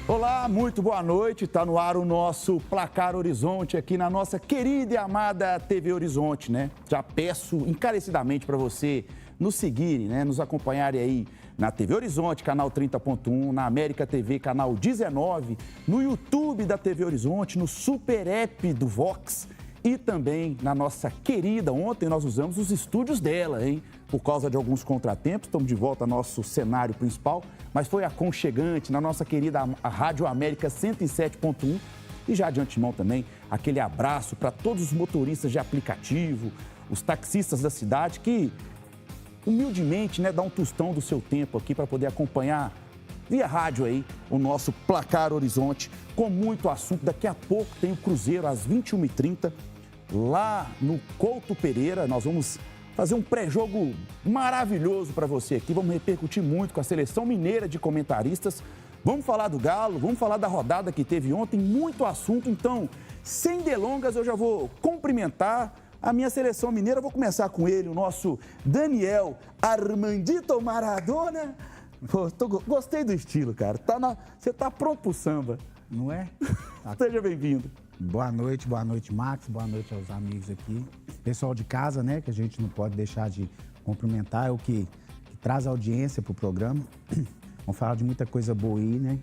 Olá, muito boa noite. Está no ar o nosso Placar Horizonte aqui na nossa querida e amada TV Horizonte, né? Já peço encarecidamente para você nos seguirem, né? Nos acompanharem aí na TV Horizonte, canal 30.1, na América TV, canal 19, no YouTube da TV Horizonte, no Super App do Vox e também na nossa querida, ontem nós usamos os estúdios dela, hein? Por causa de alguns contratempos, estamos de volta ao nosso cenário principal, mas foi aconchegante na nossa querida Rádio América 107.1 e já de antemão também aquele abraço para todos os motoristas de aplicativo, os taxistas da cidade que humildemente, né, dá um tostão do seu tempo aqui para poder acompanhar via rádio aí o nosso Placar Horizonte com muito assunto. Daqui a pouco tem o Cruzeiro às 21h30 lá no Couto Pereira. Nós vamos fazer um pré-jogo maravilhoso para você aqui. Vamos repercutir muito com a seleção mineira de comentaristas. Vamos falar do Galo, vamos falar da rodada que teve ontem, muito assunto. Então, sem delongas, eu já vou cumprimentar a minha seleção mineira. Vou começar com ele, o nosso Daniel Armandito Maradona. Pô, gostei do estilo, cara. Você tá pronto pro samba. Não é? Seja bem-vindo. Boa noite, Max, boa noite aos amigos aqui. Pessoal de casa, né, que a gente não pode deixar de cumprimentar, é o que traz audiência pro programa. Vamos falar de muita coisa boa aí, né?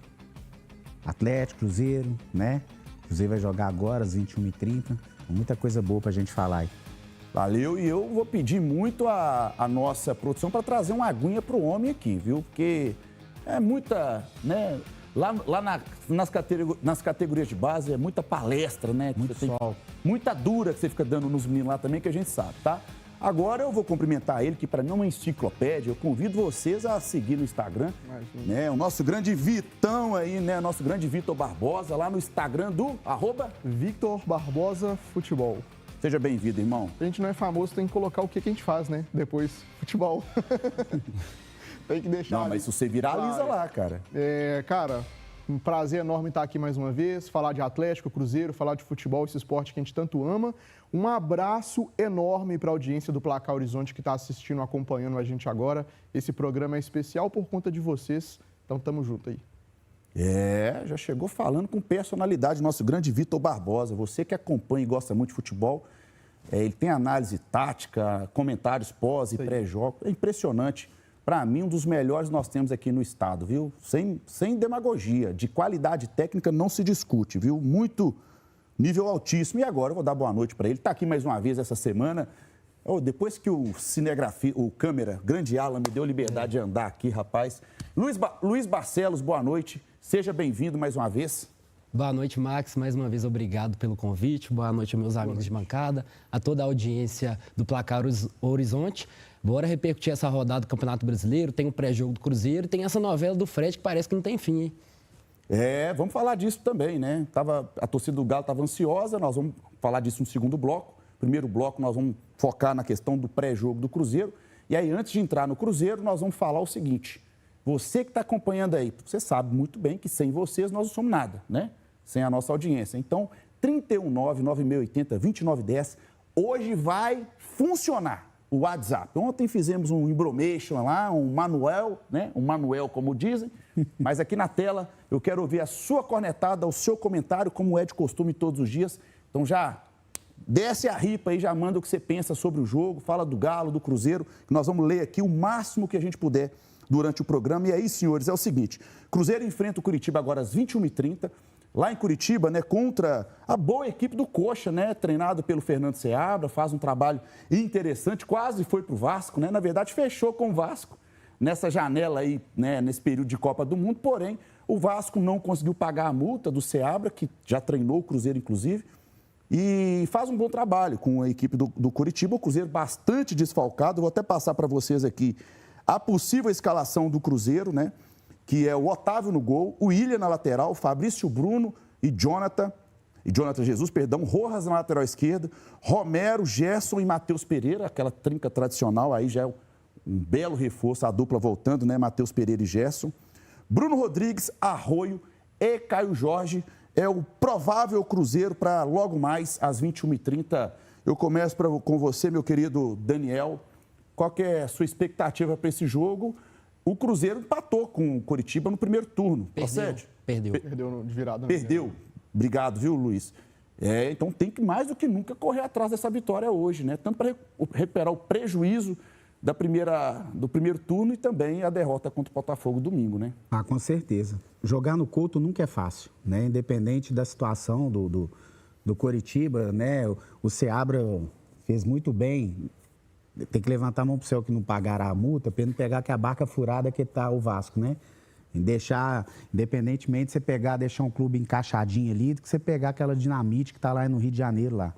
Atlético, Cruzeiro, né? Cruzeiro vai jogar agora às 21h30. Muita coisa boa pra gente falar aí. Valeu, e eu vou pedir muito a nossa produção para trazer uma aguinha pro homem aqui, viu? Porque é muita, né? Lá nas categorias de base é muita palestra, né? Muito sol. Muita dura que você fica dando nos meninos lá também, que a gente sabe, tá? Agora eu vou cumprimentar ele, que para mim é uma enciclopédia. Eu convido vocês a seguir no Instagram, né? O nosso grande Vitão aí, né? Nosso grande Vitor Barbosa, lá no Instagram do Victor Barbosa Futebol. Seja bem-vindo, irmão. A gente não é famoso, tem que colocar o que a gente faz, né? Depois, futebol. Tem que deixar. Não, mas isso você viraliza lá, cara. Cara, um prazer enorme estar aqui mais uma vez, falar de Atlético, Cruzeiro, falar de futebol, esse esporte que a gente tanto ama. Um abraço enorme para a audiência do Placar Horizonte que está assistindo, acompanhando a gente agora. Esse programa é especial por conta de vocês, então tamo junto aí. Já chegou falando com personalidade, nosso grande Vitor Barbosa. Você que acompanha e gosta muito de futebol, ele tem análise tática, comentários pós e pré-jogo. É impressionante. Para mim, um dos melhores nós temos aqui no estado, viu? Sem demagogia, de qualidade técnica não se discute, viu? Muito nível altíssimo. E agora eu vou dar boa noite para ele. Está aqui mais uma vez essa semana. Depois que o câmera, grande Alan, me deu liberdade de andar aqui, rapaz. Luiz Barcelos, boa noite. Seja bem-vindo mais uma vez. Boa noite, Max. Mais uma vez, obrigado pelo convite. Boa noite, meus amigos de bancada, a toda a audiência do Placar Horizonte. Bora repercutir essa rodada do Campeonato Brasileiro, tem o pré-jogo do Cruzeiro, tem essa novela do Fred que parece que não tem fim, hein? Vamos falar disso também, né? A torcida do Galo estava ansiosa, nós vamos falar disso no segundo bloco. Primeiro bloco, nós vamos focar na questão do pré-jogo do Cruzeiro. E aí, antes de entrar no Cruzeiro, nós vamos falar o seguinte. Você que está acompanhando aí, você sabe muito bem que sem vocês nós não somos nada, né? Sem a nossa audiência. Então, 319-9680-2910, hoje vai funcionar o WhatsApp. Ontem fizemos um embromation lá, um manual, né? Um manual, como dizem. Mas aqui na tela eu quero ouvir a sua cornetada, o seu comentário, como é de costume todos os dias. Então já desce a ripa aí, já manda o que você pensa sobre o jogo, fala do Galo, do Cruzeiro, que nós vamos ler aqui o máximo que a gente puder durante o programa. E aí, senhores, é o seguinte, Cruzeiro enfrenta o Curitiba agora às 21h30, lá em Curitiba, né, contra a boa equipe do Coxa, né, treinado pelo Fernando Seabra, faz um trabalho interessante, quase foi para o Vasco, né, na verdade fechou com o Vasco nessa janela aí, né, nesse período de Copa do Mundo, porém o Vasco não conseguiu pagar a multa do Seabra, que já treinou o Cruzeiro inclusive, e faz um bom trabalho com a equipe do Curitiba, o Cruzeiro bastante desfalcado. Vou até passar para vocês aqui a possível escalação do Cruzeiro, né? Que é o Otávio no gol, o Willian na lateral, Fabrício Bruno e Jonathan Jesus, Rojas na lateral esquerda, Romero, Gerson e Matheus Pereira, aquela trinca tradicional, aí já é um belo reforço, a dupla voltando, né? Matheus Pereira e Gerson. Bruno Rodrigues, Arroio e Caio Jorge, é o provável Cruzeiro para logo mais às 21h30. Eu começo com você, meu querido Daniel. Qual que é a sua expectativa para esse jogo? o Cruzeiro empatou com o Coritiba no primeiro turno. Procede? Perdeu. Perdeu de virada. Perdeu. Obrigado, viu, Luiz? Então tem que mais do que nunca correr atrás dessa vitória hoje, né? Tanto para recuperar o prejuízo do primeiro turno e também a derrota contra o Botafogo domingo, né? Ah, com certeza. Jogar no Couto nunca é fácil, né? Independente da situação do Coritiba, né? O Seabra fez muito bem. Tem que levantar a mão pro céu que não pagaram a multa, para não pegar que a barca furada que tá o Vasco, né? Deixar, independentemente de você deixar um clube encaixadinho ali, do que você pegar aquela dinamite que tá lá no Rio de Janeiro lá.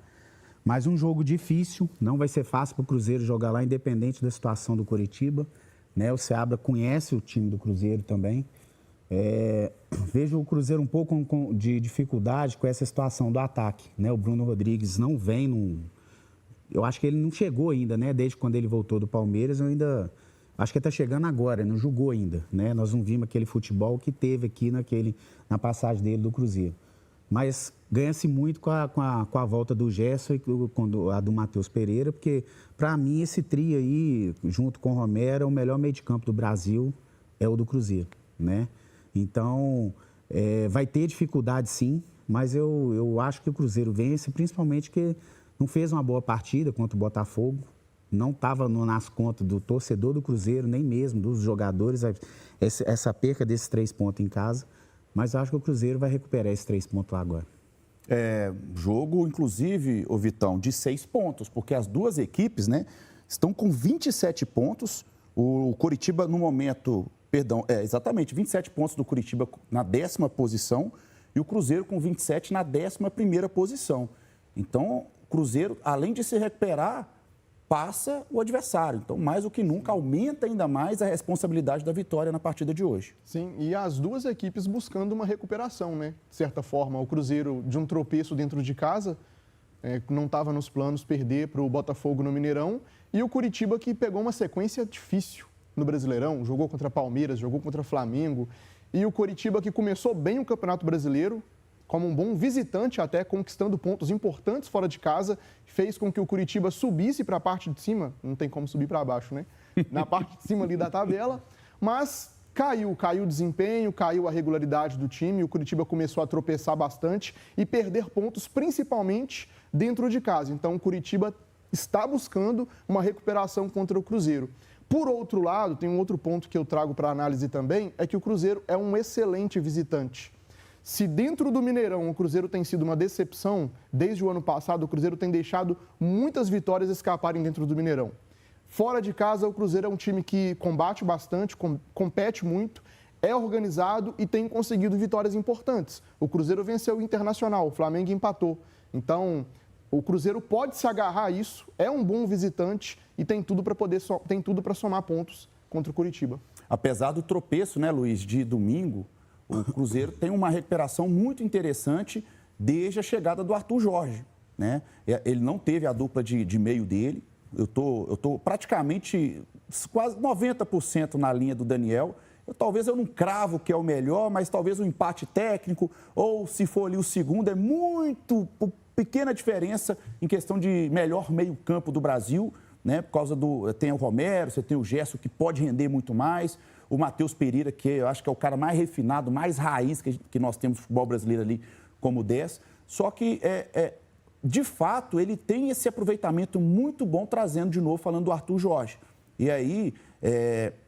Mas um jogo difícil, não vai ser fácil para o Cruzeiro jogar lá, independente da situação do Coritiba, né? O Seabra conhece o time do Cruzeiro também. Vejo o Cruzeiro um pouco de dificuldade com essa situação do ataque, né? O Bruno Rodrigues não vem Eu acho que ele não chegou ainda, né? Desde quando ele voltou do Palmeiras, acho que ele está chegando agora, não jogou ainda, né? Nós não vimos aquele futebol que teve aqui na passagem dele do Cruzeiro. Mas ganha-se muito com a volta do Gerson e a do Matheus Pereira, porque, para mim, esse trio aí, junto com o Romero, é o melhor meio de campo do Brasil, é o do Cruzeiro, né? Então, vai ter dificuldade sim, mas eu acho que o Cruzeiro vence, principalmente que não fez uma boa partida contra o Botafogo, não estava nas contas do torcedor do Cruzeiro, nem mesmo dos jogadores, essa perca desses 3 pontos em casa. Mas eu acho que o Cruzeiro vai recuperar esses 3 pontos lá agora. Jogo, inclusive, ô Vitão, de 6 pontos, porque as duas equipes, né, estão com 27 pontos. O Coritiba, no momento, exatamente, 27 pontos do Coritiba na 10ª posição e o Cruzeiro com 27 na 11ª posição. Então, o Cruzeiro, além de se recuperar, passa o adversário. Então, mais do que nunca, aumenta ainda mais a responsabilidade da vitória na partida de hoje. Sim, e as duas equipes buscando uma recuperação, né? De certa forma, o Cruzeiro de um tropeço dentro de casa, não estava nos planos perder para o Botafogo no Mineirão, e o Coritiba que pegou uma sequência difícil no Brasileirão, jogou contra Palmeiras, jogou contra Flamengo, e o Coritiba que começou bem o Campeonato Brasileiro, como um bom visitante, até conquistando pontos importantes fora de casa, fez com que o Coritiba subisse para a parte de cima, não tem como subir para baixo, né? Na parte de cima ali da tabela, mas caiu o desempenho, caiu a regularidade do time, o Coritiba começou a tropeçar bastante e perder pontos, principalmente dentro de casa. Então, o Coritiba está buscando uma recuperação contra o Cruzeiro. Por outro lado, tem um outro ponto que eu trago para análise também, é que o Cruzeiro é um excelente visitante. Se dentro do Mineirão o Cruzeiro tem sido uma decepção, desde o ano passado o Cruzeiro tem deixado muitas vitórias escaparem dentro do Mineirão. Fora de casa, o Cruzeiro é um time que combate bastante, compete muito, é organizado e tem conseguido vitórias importantes. O Cruzeiro venceu o Internacional, o Flamengo empatou. Então, o Cruzeiro pode se agarrar a isso, é um bom visitante e tem tudo para somar pontos contra o Coritiba. Apesar do tropeço, né, Luiz, de domingo, o Cruzeiro tem uma recuperação muito interessante desde a chegada do Arthur Jorge, né? Ele não teve a dupla de meio dele. Eu tô praticamente quase 90% na linha do Daniel. Talvez eu não cravo que é o melhor, mas talvez o empate técnico, ou se for ali o segundo, é muito pequena diferença em questão de melhor meio-campo do Brasil, né? Por causa tem o Romero, você tem o Gerson, que pode render muito mais. O Matheus Pereira, que eu acho que é o cara mais refinado, mais raiz que nós temos no futebol brasileiro ali como 10. Só que, de fato, ele tem esse aproveitamento muito bom, trazendo de novo, falando do Arthur Jorge. E aí,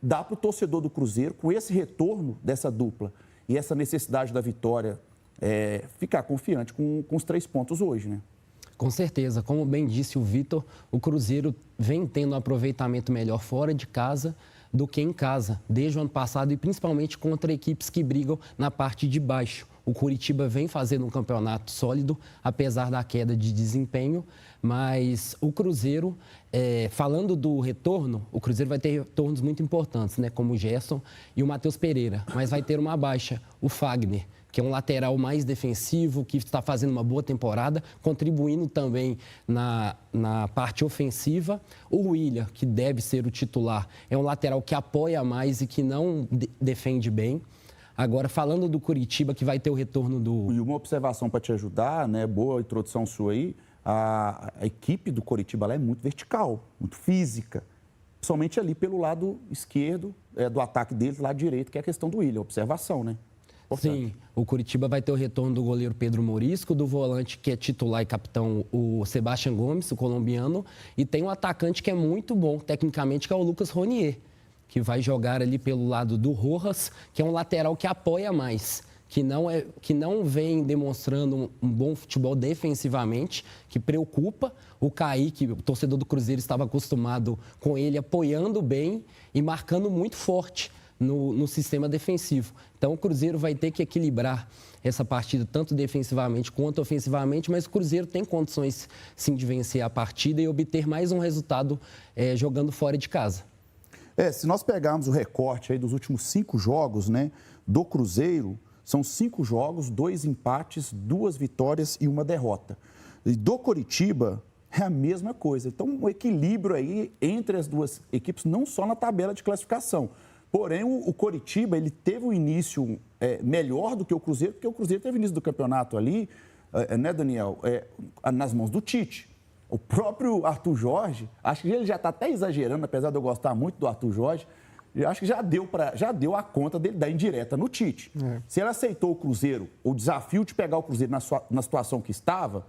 dá para o torcedor do Cruzeiro, com esse retorno dessa dupla e essa necessidade da vitória, ficar confiante com os 3 pontos hoje, né? Com certeza. Como bem disse o Vitor, o Cruzeiro vem tendo um aproveitamento melhor fora de casa do que em casa, desde o ano passado e principalmente contra equipes que brigam na parte de baixo. O Coritiba vem fazendo um campeonato sólido, apesar da queda de desempenho, mas o Cruzeiro, falando do retorno, o Cruzeiro vai ter retornos muito importantes, né, como o Gerson e o Matheus Pereira, mas vai ter uma baixa, o Fagner, que é um lateral mais defensivo, que está fazendo uma boa temporada, contribuindo também na parte ofensiva. O William, que deve ser o titular, é um lateral que apoia mais e que não defende bem. Agora, falando do Coritiba, que vai ter o retorno do... E uma observação para te ajudar, né? Boa introdução sua aí. A equipe do Coritiba ela é muito vertical, muito física. principalmente ali pelo lado esquerdo do ataque deles, lado direito, que é a questão do William, observação, né? Sim, o Curitiba vai ter o retorno do goleiro Pedro Morisco, do volante que é titular e capitão, o Sebastião Gomes, o colombiano, e tem um atacante que é muito bom tecnicamente, que é o Lucas Ronier, que vai jogar ali pelo lado do Rojas, que é um lateral que apoia mais, que não vem demonstrando um bom futebol defensivamente, que preocupa. O Kaique, o torcedor do Cruzeiro, estava acostumado com ele apoiando bem e marcando muito forte no sistema defensivo. Então, o Cruzeiro vai ter que equilibrar essa partida, tanto defensivamente quanto ofensivamente, mas o Cruzeiro tem condições, sim, de vencer a partida e obter mais um resultado jogando fora de casa. Se nós pegarmos o recorte aí dos últimos 5 jogos, né, do Cruzeiro, são 5 jogos, 2 empates, 2 vitórias e 1 derrota. E do Coritiba é a mesma coisa. Então, um equilíbrio aí entre as duas equipes, não só na tabela de classificação. Porém, o Coritiba, ele teve um início melhor do que o Cruzeiro, porque o Cruzeiro teve o início do campeonato ali, né, Daniel, nas mãos do Tite. O próprio Arthur Jorge, acho que ele já está até exagerando, apesar de eu gostar muito do Arthur Jorge, eu acho que já deu a conta dele da indireta no Tite. Se ele aceitou o Cruzeiro, o desafio de pegar o Cruzeiro na situação que estava,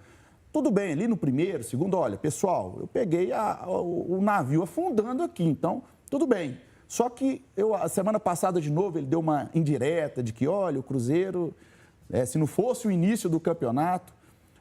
tudo bem, ali no primeiro, segundo, olha, pessoal, eu peguei o navio afundando aqui, então, tudo bem. Só que a semana passada, de novo, ele deu uma indireta de que, olha, o Cruzeiro, se não fosse o início do campeonato...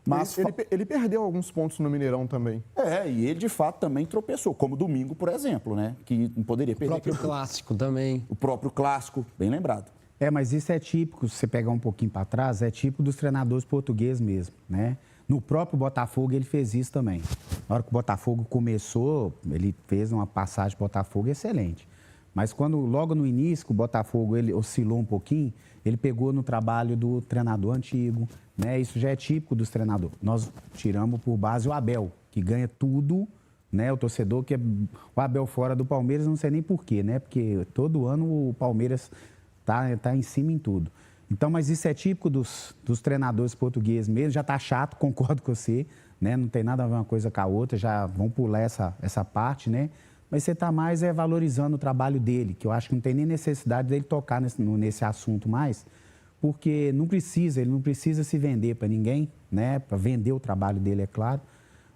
Mas ele perdeu alguns pontos no Mineirão também. E ele, de fato, também tropeçou, como domingo, por exemplo, né? Que não poderia perder. O próprio Clássico também. O próprio Clássico, bem lembrado. Mas isso é típico, se você pegar um pouquinho para trás, é típico dos treinadores portugueses mesmo, né? No próprio Botafogo ele fez isso também. Na hora que o Botafogo começou, ele fez uma passagem para o Botafogo excelente. Mas quando, logo no início, o Botafogo ele oscilou um pouquinho, ele pegou no trabalho do treinador antigo, né? Isso já é típico dos treinadores. Nós tiramos por base o Abel, que ganha tudo, né? O torcedor que é o Abel fora do Palmeiras, não sei nem porquê, né? Porque todo ano o Palmeiras tá em cima em tudo. Então, mas isso é típico dos treinadores portugueses mesmo, já tá chato, concordo com você, né? Não tem nada a ver uma coisa com a outra, já vão pular essa parte, né? Mas você está mais valorizando o trabalho dele, que eu acho que não tem nem necessidade dele tocar nesse assunto mais, porque ele não precisa se vender para ninguém, né? Para vender o trabalho dele, é claro,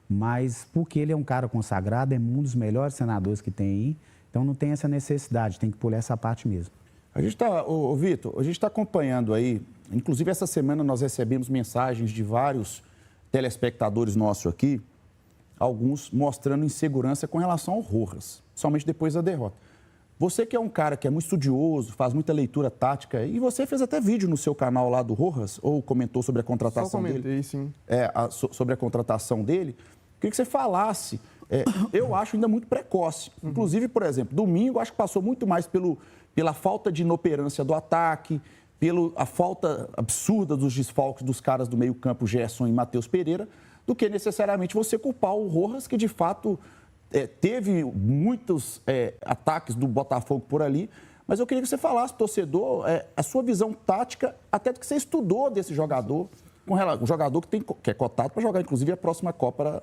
mas porque ele é um cara consagrado, é um dos melhores senadores que tem aí, então não tem essa necessidade, tem que pular essa parte mesmo. A gente está, Vitor, a gente está acompanhando aí, inclusive essa semana nós recebemos mensagens de vários telespectadores nossos aqui, alguns mostrando insegurança com relação ao Rojas, somente depois da derrota. Você que é um cara que é muito estudioso, faz muita leitura tática, e você fez até vídeo no seu canal lá do Rojas, ou comentou sobre a contratação dele? Só comentei, sim. Sobre a contratação dele. Queria que você falasse, eu acho ainda muito precoce. Inclusive, por exemplo, domingo, acho que passou muito mais pela falta de inoperância do ataque, pela falta absurda dos desfalques dos caras do meio-campo, Gerson e Matheus Pereira, do que necessariamente você culpar o Rojas, que de fato teve muitos ataques do Botafogo por ali. Mas eu queria que você falasse, torcedor, a sua visão tática, até do que você estudou desse jogador, um jogador que é cotado para jogar, inclusive, a próxima Copa,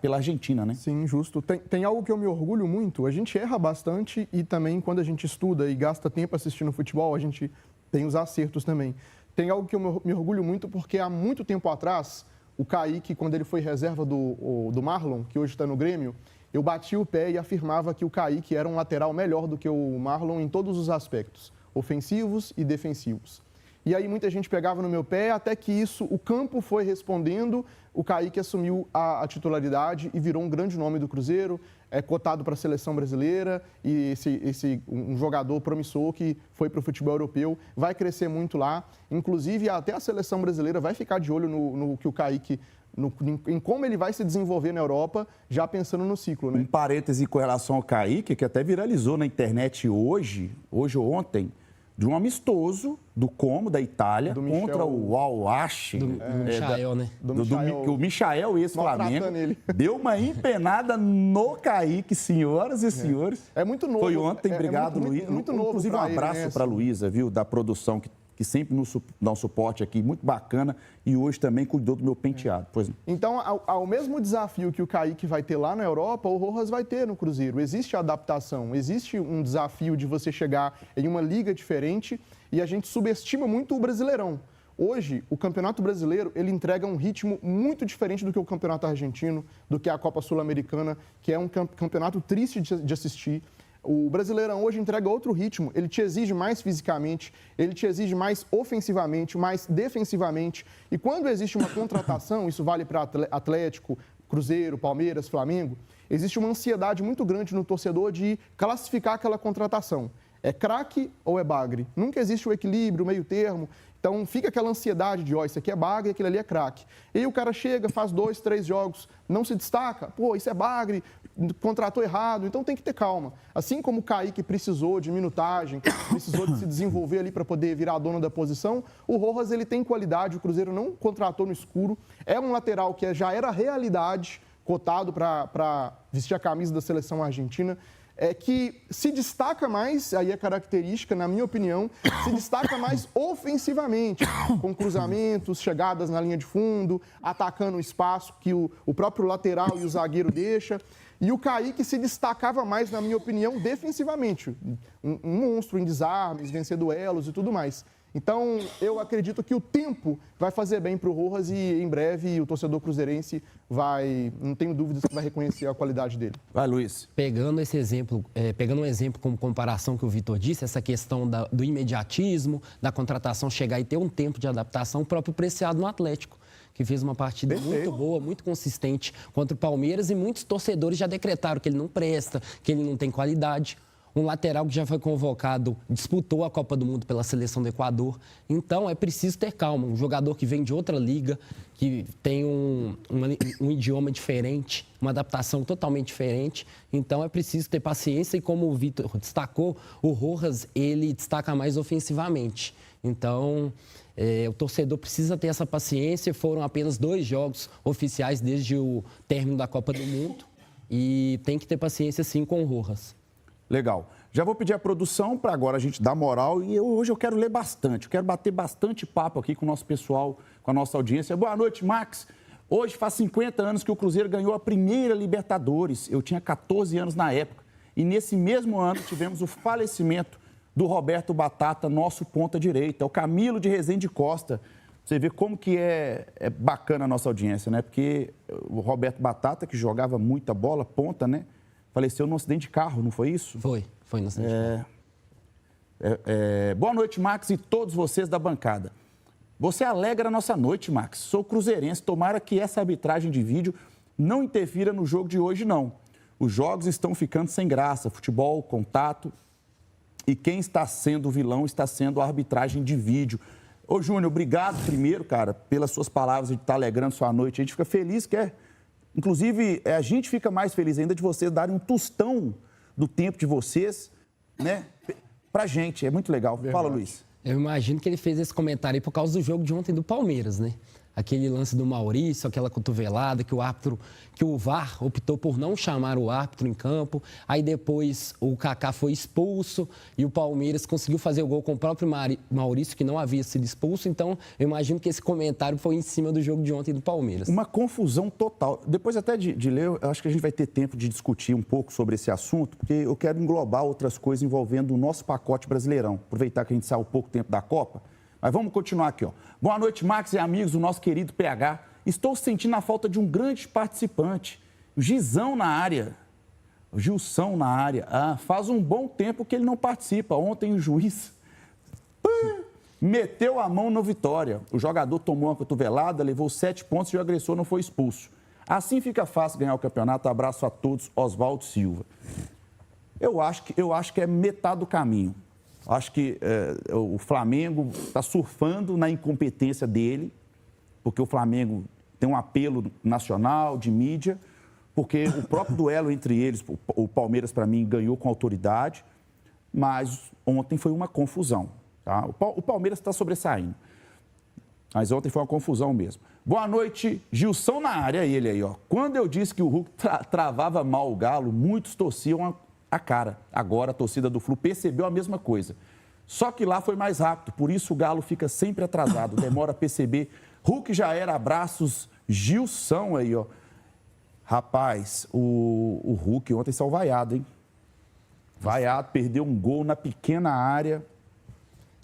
pela Argentina, né? Sim, justo. Tem algo que eu me orgulho muito. A gente erra bastante e também quando a gente estuda e gasta tempo assistindo futebol, a gente tem os acertos também. Tem algo que eu me orgulho muito porque há muito tempo atrás, o Kaique, quando ele foi reserva do Marlon, que hoje está no Grêmio, eu bati o pé e afirmava que o Kaique era um lateral melhor do que o Marlon em todos os aspectos, ofensivos e defensivos. E aí muita gente pegava no meu pé, até que o campo foi respondendo, o Kaique assumiu a titularidade e virou um grande nome do Cruzeiro, cotado para a seleção brasileira e um jogador promissor que foi para o futebol europeu, vai crescer muito lá. Inclusive, até a seleção brasileira vai ficar de olho no que o Kaique, em como ele vai se desenvolver na Europa, já pensando no ciclo, né? Um parêntese com relação ao Kaique, que até viralizou na internet hoje ou ontem, de um amistoso do Como, da Itália, contra o Al-Ahly. Do Michael, né? O Michael, ex-Flamengo, deu uma empenada no Kaique, senhoras e senhores. É muito novo. Foi ontem, obrigado, Luiz. Muito novo. Inclusive, um abraço para a Luísa, viu, da produção, que que sempre nos dá um suporte aqui muito bacana e hoje também cuidou do meu penteado. Pois não. Então, ao mesmo desafio que o Kaique vai ter lá na Europa, o Rojas vai ter no Cruzeiro. Existe adaptação, existe um desafio de você chegar em uma liga diferente e a gente subestima muito o Brasileirão. Hoje, o Campeonato Brasileiro, ele entrega um ritmo muito diferente do que o Campeonato Argentino, do que a Copa Sul-Americana, que é um campeonato triste de assistir. O Brasileirão hoje entrega outro ritmo, ele te exige mais fisicamente, ele te exige mais ofensivamente, mais defensivamente. E quando existe uma contratação, isso vale para Atlético, Cruzeiro, Palmeiras, Flamengo, existe uma ansiedade muito grande no torcedor de classificar aquela contratação. É craque ou é bagre? Nunca existe o equilíbrio, o meio termo. Então fica aquela ansiedade de, ó, isso aqui é bagre, aquilo ali é craque. E aí o cara chega, faz 2, 3 jogos, não se destaca, pô, isso é bagre, contratou errado, então tem que ter calma. Assim como o Kaique precisou de minutagem, precisou de se desenvolver ali para poder virar dono da posição, o Rojas ele tem qualidade, o Cruzeiro não contratou no escuro, é um lateral que já era realidade, cotado para vestir a camisa da seleção argentina, que se destaca mais, aí é característica, na minha opinião, se destaca mais ofensivamente, com cruzamentos, chegadas na linha de fundo, atacando o espaço que o próprio lateral e o zagueiro deixa. E o Kaique se destacava mais, na minha opinião, defensivamente. Um monstro em desarmes, vencer duelos e tudo mais. Então, eu acredito que o tempo vai fazer bem para o Rojas e, em breve, o torcedor cruzeirense vai, não tenho dúvidas que vai reconhecer a qualidade dele. Vai, Luiz. Pegando esse exemplo, pegando um exemplo como comparação que o Vitor disse, essa questão do imediatismo, da contratação chegar e ter um tempo de adaptação, o próprio Preciado no Atlético, que fez uma partida muito boa, muito consistente contra o Palmeiras e muitos torcedores já decretaram que ele não presta, que ele não tem qualidade. Um lateral que já foi convocado, disputou a Copa do Mundo pela seleção do Equador. Então, é preciso ter calma. Um jogador que vem de outra liga, que tem um idioma diferente, uma adaptação totalmente diferente. Então, é preciso ter paciência e, como o Vitor destacou, o Rojas, ele destaca mais ofensivamente. Então, o torcedor precisa ter essa paciência. Foram apenas 2 jogos oficiais desde o término da Copa do Mundo. E tem que ter paciência, sim, com o Rojas. Legal. Já vou pedir a produção para agora a gente dar moral e hoje eu quero ler bastante, eu quero bater bastante papo aqui com o nosso pessoal, com a nossa audiência. Boa noite, Max. Hoje faz 50 anos que o Cruzeiro ganhou a primeira Libertadores. Eu tinha 14 anos na época. E nesse mesmo ano tivemos o falecimento do Roberto Batata, nosso ponta direita, o Camilo de Rezende Costa. Você vê como que é bacana a nossa audiência, né? Porque o Roberto Batata, que jogava muita bola, ponta, né? Faleceu num acidente de carro, não foi isso? Foi no acidente de carro. Boa noite, Max, e todos vocês da bancada. Você alegra a nossa noite, Max. Sou cruzeirense, tomara que essa arbitragem de vídeo não interfira no jogo de hoje, não. Os jogos estão ficando sem graça, futebol, contato, e quem está sendo o vilão está sendo a arbitragem de vídeo. Ô, Júnior, obrigado primeiro, cara, pelas suas palavras de estar alegrando sua noite. A gente fica feliz que Inclusive, a gente fica mais feliz ainda de vocês darem um tostão do tempo de vocês, né, pra gente. É muito legal. Verdade. Fala, Luiz. Eu imagino que ele fez esse comentário aí por causa do jogo de ontem do Palmeiras, né? Aquele lance do Maurício, aquela cotovelada que o VAR optou por não chamar o árbitro em campo. Aí depois o Kaká foi expulso e o Palmeiras conseguiu fazer o gol com o próprio Maurício, que não havia sido expulso. Então, eu imagino que esse comentário foi em cima do jogo de ontem do Palmeiras. Uma confusão total. Depois até de ler, eu acho que a gente vai ter tempo de discutir um pouco sobre esse assunto, porque eu quero englobar outras coisas envolvendo o nosso pacote Brasileirão. Aproveitar que a gente saiu pouco tempo da Copa. Mas vamos continuar aqui, ó. Boa noite, Max e amigos do nosso querido PH. Estou sentindo a falta de um grande participante. O Gizão na área. O Gilson na área. Faz um bom tempo que ele não participa. Ontem o juiz meteu a mão na vitória. O jogador tomou uma cotovelada, levou 7 pontos e o agressor não foi expulso. Assim fica fácil ganhar o campeonato. Abraço a todos, Oswaldo Silva. Eu acho que é metade do caminho. Acho que o Flamengo está surfando na incompetência dele, porque o Flamengo tem um apelo nacional, de mídia, porque o próprio duelo entre eles, o Palmeiras, para mim, ganhou com autoridade, mas ontem foi uma confusão. Tá? O Palmeiras está sobressaindo, mas ontem foi uma confusão mesmo. Boa noite, Gilson na área, ele aí, ó. Quando eu disse que o Hulk travava mal o Galo, muitos torciam a cara. Agora a torcida do Flu percebeu a mesma coisa. Só que lá foi mais rápido, por isso o Galo fica sempre atrasado, demora a perceber. Hulk já era, abraços, Gilson aí, ó. Rapaz, o Hulk ontem saiu vaiado, hein? Vaiado, perdeu um gol na pequena área.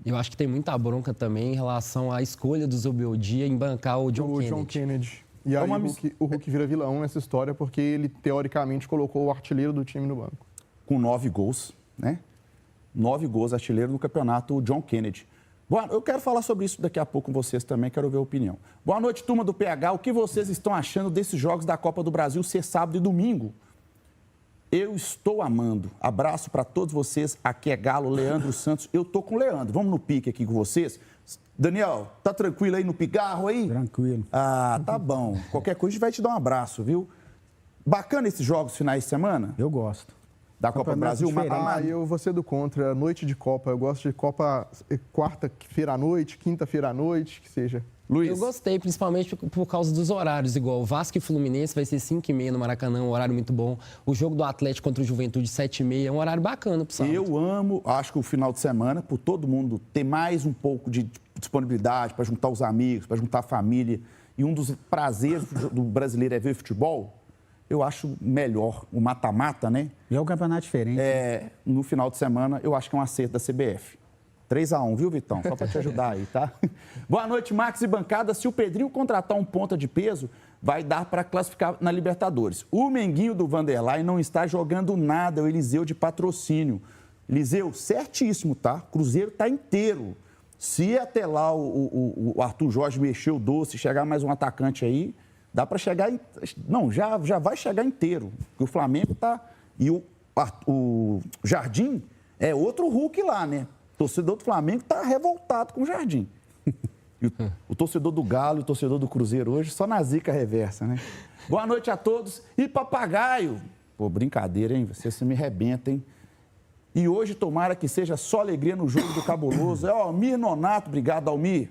Eu acho que tem muita bronca também em relação à escolha do Zubeldia em bancar o John Kennedy. E aí o Hulk vira vilão nessa história porque ele, teoricamente, colocou o artilheiro do time no banco. Com 9 gols, né? 9 gols, artilheiro no campeonato, o John Kennedy. Eu quero falar sobre isso daqui a pouco com vocês também, quero ver a opinião. Boa noite, turma do PH. O que vocês estão achando desses jogos da Copa do Brasil ser sábado e domingo? Eu estou amando. Abraço para todos vocês. Aqui é Galo, Leandro Santos. Eu tô com o Leandro. Vamos no pique aqui com vocês. Daniel, tá tranquilo aí no pigarro aí? Tranquilo. Ah, tá bom. Qualquer coisa a gente vai te dar um abraço, viu? Bacana esses jogos finais de semana? Eu gosto. Da Copa do Brasil? Eu vou ser do contra. Noite de Copa. Eu gosto de Copa quarta-feira à noite, quinta-feira à noite, que seja. Luiz. Eu gostei, principalmente por causa dos horários, igual o Vasco e Fluminense vai ser 5h30 no Maracanã, um horário muito bom. O jogo do Atlético contra o Juventude, 7h30, é um horário bacana pro sábado. Eu amo, acho que o final de semana, por todo mundo ter mais um pouco de disponibilidade para juntar os amigos, para juntar a família, e um dos prazeres do brasileiro é ver futebol, eu acho melhor o mata-mata, né? E é um campeonato diferente. No final de semana, eu acho que é um acerto da CBF. 3-1, viu, Vitão? Só para te ajudar aí, tá? Boa noite, Max e bancada. Se o Pedrinho contratar um ponta de peso, vai dar para classificar na Libertadores. O Menguinho do Vanderlei não está jogando nada, é o Eliseu de Patrocínio. Eliseu, certíssimo, tá? Cruzeiro tá inteiro. Se até lá o Arthur Jorge mexer o doce, chegar mais um atacante aí, dá para chegar... Não, já vai chegar inteiro. Porque o Flamengo tá... E o Jardim é outro Hulk lá, né? O torcedor do Flamengo está revoltado com o Jardim. E o torcedor do Galo e o torcedor do Cruzeiro hoje só na zica reversa, né? Boa noite a todos. E papagaio? Pô, brincadeira, hein? Você me arrebenta, hein? E hoje, tomara que seja só alegria no jogo do Cabuloso. É o Almir Nonato. Obrigado, Almir.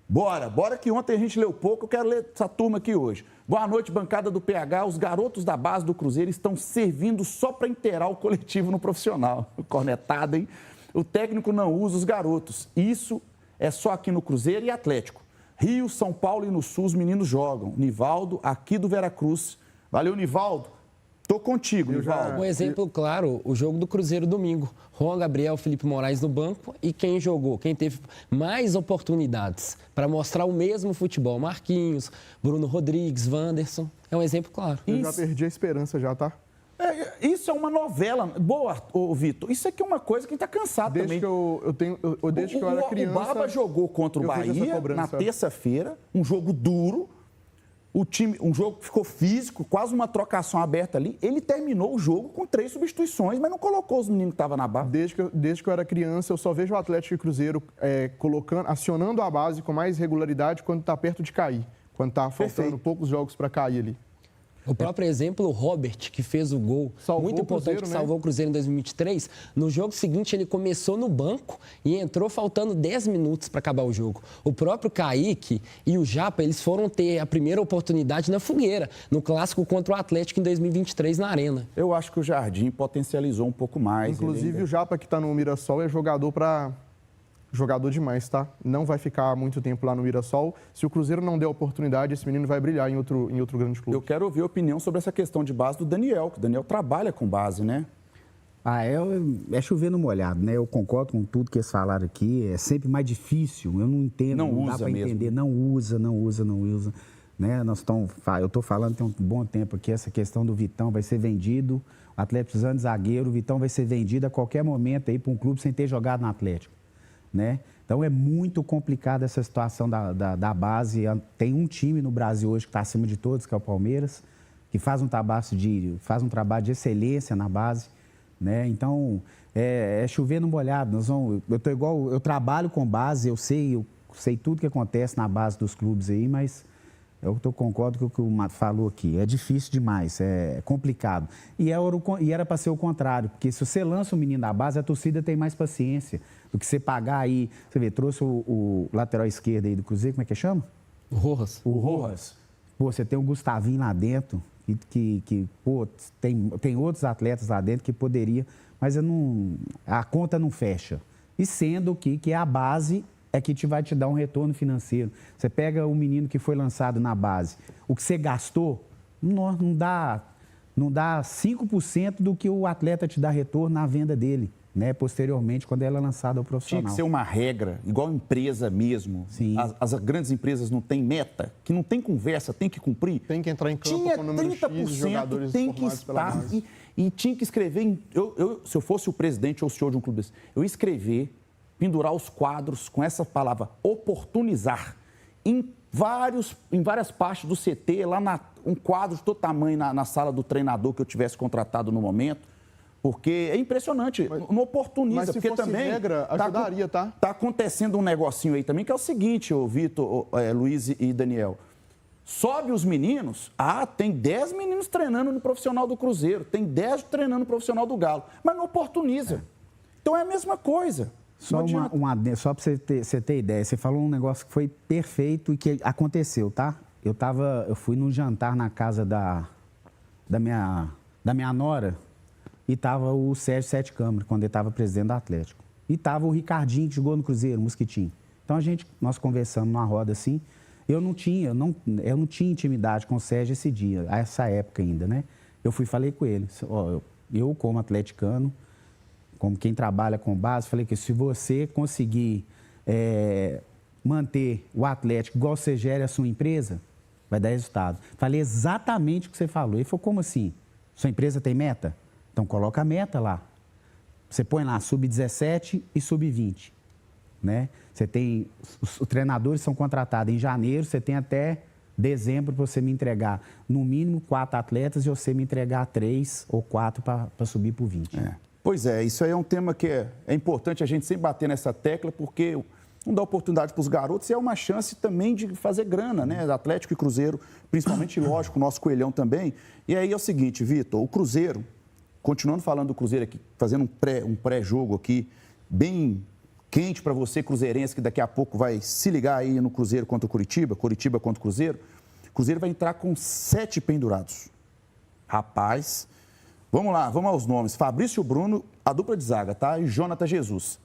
Bora que ontem a gente leu pouco, eu quero ler essa turma aqui hoje. Boa noite, bancada do PH. Os garotos da base do Cruzeiro estão servindo só para inteirar o coletivo no profissional. Cornetada, hein? O técnico não usa os garotos. Isso é só aqui no Cruzeiro e Atlético. Rio, São Paulo e no Sul os meninos jogam. Nivaldo, aqui do Veracruz. Valeu, Nivaldo. Tô contigo, Nivaldo. Um exemplo claro, o jogo do Cruzeiro domingo. Juan Gabriel, Felipe Moraes no banco e quem jogou, quem teve mais oportunidades para mostrar o mesmo futebol. Marquinhos, Bruno Rodrigues, Wanderson. É um exemplo claro. Eu já perdi a esperança já, tá? Isso é uma novela. Boa, Vitor. Isso aqui é uma coisa que a gente está cansado desde também. Desde que eu era criança... O Barba jogou contra o Bahia na terça-feira, um jogo duro. Um jogo que ficou físico, quase uma trocação aberta ali. Ele terminou o jogo com 3 substituições, mas não colocou os meninos que estavam na base. Desde que eu era criança, eu só vejo o Atlético e o Cruzeiro acionando a base com mais regularidade quando está perto de cair. Quando está faltando poucos jogos para cair ali. O próprio exemplo, o Robert, que fez o gol muito importante, que salvou o Cruzeiro em 2023. No jogo seguinte, ele começou no banco e entrou faltando 10 minutos para acabar o jogo. O próprio Kaique e o Japa, eles foram ter a primeira oportunidade na fogueira, no clássico contra o Atlético em 2023 na Arena. Eu acho que o Jardim potencializou um pouco mais. Inclusive, o Japa, que está no Mirassol, é jogador demais, tá? Não vai ficar muito tempo lá no Mirassol. Se o Cruzeiro não der oportunidade, esse menino vai brilhar em outro grande clube. Eu quero ouvir a opinião sobre essa questão de base do Daniel, que o Daniel trabalha com base, né? É chover no molhado, né? Eu concordo com tudo que eles falaram aqui. É sempre mais difícil. Eu não entendo, não dá para entender. Não usa. Né? Eu estou falando tem um bom tempo aqui, essa questão do Vitão vai ser vendido. O Atlético precisando de zagueiro, o Vitão vai ser vendido a qualquer momento aí para um clube sem ter jogado no Atlético. Né? Então é muito complicada essa situação da base. Tem um time no Brasil hoje que está acima de todos, que é o Palmeiras, que faz um trabalho de excelência na base. Né? Então é chover no molhado. Eu trabalho com base, eu sei tudo que acontece na base dos clubes aí, mas eu concordo com o que o Mato falou aqui. É difícil demais, é complicado. E era para ser o contrário, porque se você lança o menino da base, a torcida tem mais paciência do que você pagar aí. Você vê, trouxe o lateral esquerdo aí do Cruzeiro, como é que chama? O Rojas. O Rojas. Pô, você tem o Gustavinho lá dentro, pô, tem outros atletas lá dentro que poderia, mas a conta não fecha. E sendo que a base é que vai te dar um retorno financeiro. Você pega o menino que foi lançado na base, o que você gastou, não dá 5% do que o atleta te dá retorno na venda dele, né? Posteriormente, quando ela é lançada ao profissional. Tinha que ser uma regra, igual empresa mesmo. Sim. As grandes empresas não têm meta, que não tem conversa, tem que cumprir. Tem que entrar em campo Tinha com o número X de 30% jogadores tem que formados pela estar base. e tinha que escrever. Se eu fosse o presidente ou o CEO de um clube desse, eu ia escrever, pendurar os quadros com essa palavra, oportunizar, em várias partes do CT, lá um quadro de todo tamanho na sala do treinador que eu tivesse contratado no momento, porque é impressionante, não oportuniza, mas se porque fosse também regra, ajudaria, tá? Tá acontecendo um negocinho aí também, que é o seguinte, Vitor, Luiz e Daniel. Sobe os meninos, tem 10 meninos treinando no profissional do Cruzeiro, tem 10 treinando no profissional do Galo, mas não oportuniza. Então é a mesma coisa. Só para você ter ideia, você falou um negócio que foi perfeito e que aconteceu, tá? Eu fui num jantar na casa da minha nora e tava o Sérgio Sete Câmara, quando ele estava presidente do Atlético. E tava o Ricardinho, que jogou no Cruzeiro, o Mosquitinho. Então nós conversamos numa roda assim. Eu não tinha intimidade com o Sérgio esse dia, a essa época ainda, né? Eu falei com ele, eu como atleticano, como quem trabalha com base, falei que se você conseguir manter o Atlético igual você gere a sua empresa, vai dar resultado. Falei exatamente o que você falou. Ele falou, como assim? Sua empresa tem meta? Então coloca a meta lá. Você põe lá sub-17 e sub-20, né? Você tem, os treinadores são contratados em janeiro, você tem até dezembro para você me entregar no mínimo 4 atletas e você me entregar 3 ou 4 para subir para o 20. Pois é, isso aí é um tema que é importante a gente sempre bater nessa tecla, porque não dá oportunidade para os garotos e é uma chance também de fazer grana, né? Atlético e Cruzeiro, principalmente, lógico, o nosso Coelhão também. E aí é o seguinte, Vitor, o Cruzeiro, continuando falando do Cruzeiro aqui, fazendo um pré-jogo aqui, bem quente para você, cruzeirense, que daqui a pouco vai se ligar aí no Cruzeiro contra o Curitiba contra o Cruzeiro. O Cruzeiro vai entrar com 7 pendurados. Rapaz, vamos lá, vamos aos nomes. Fabrício Bruno, a dupla de zaga, tá? E Jonathan Jesus.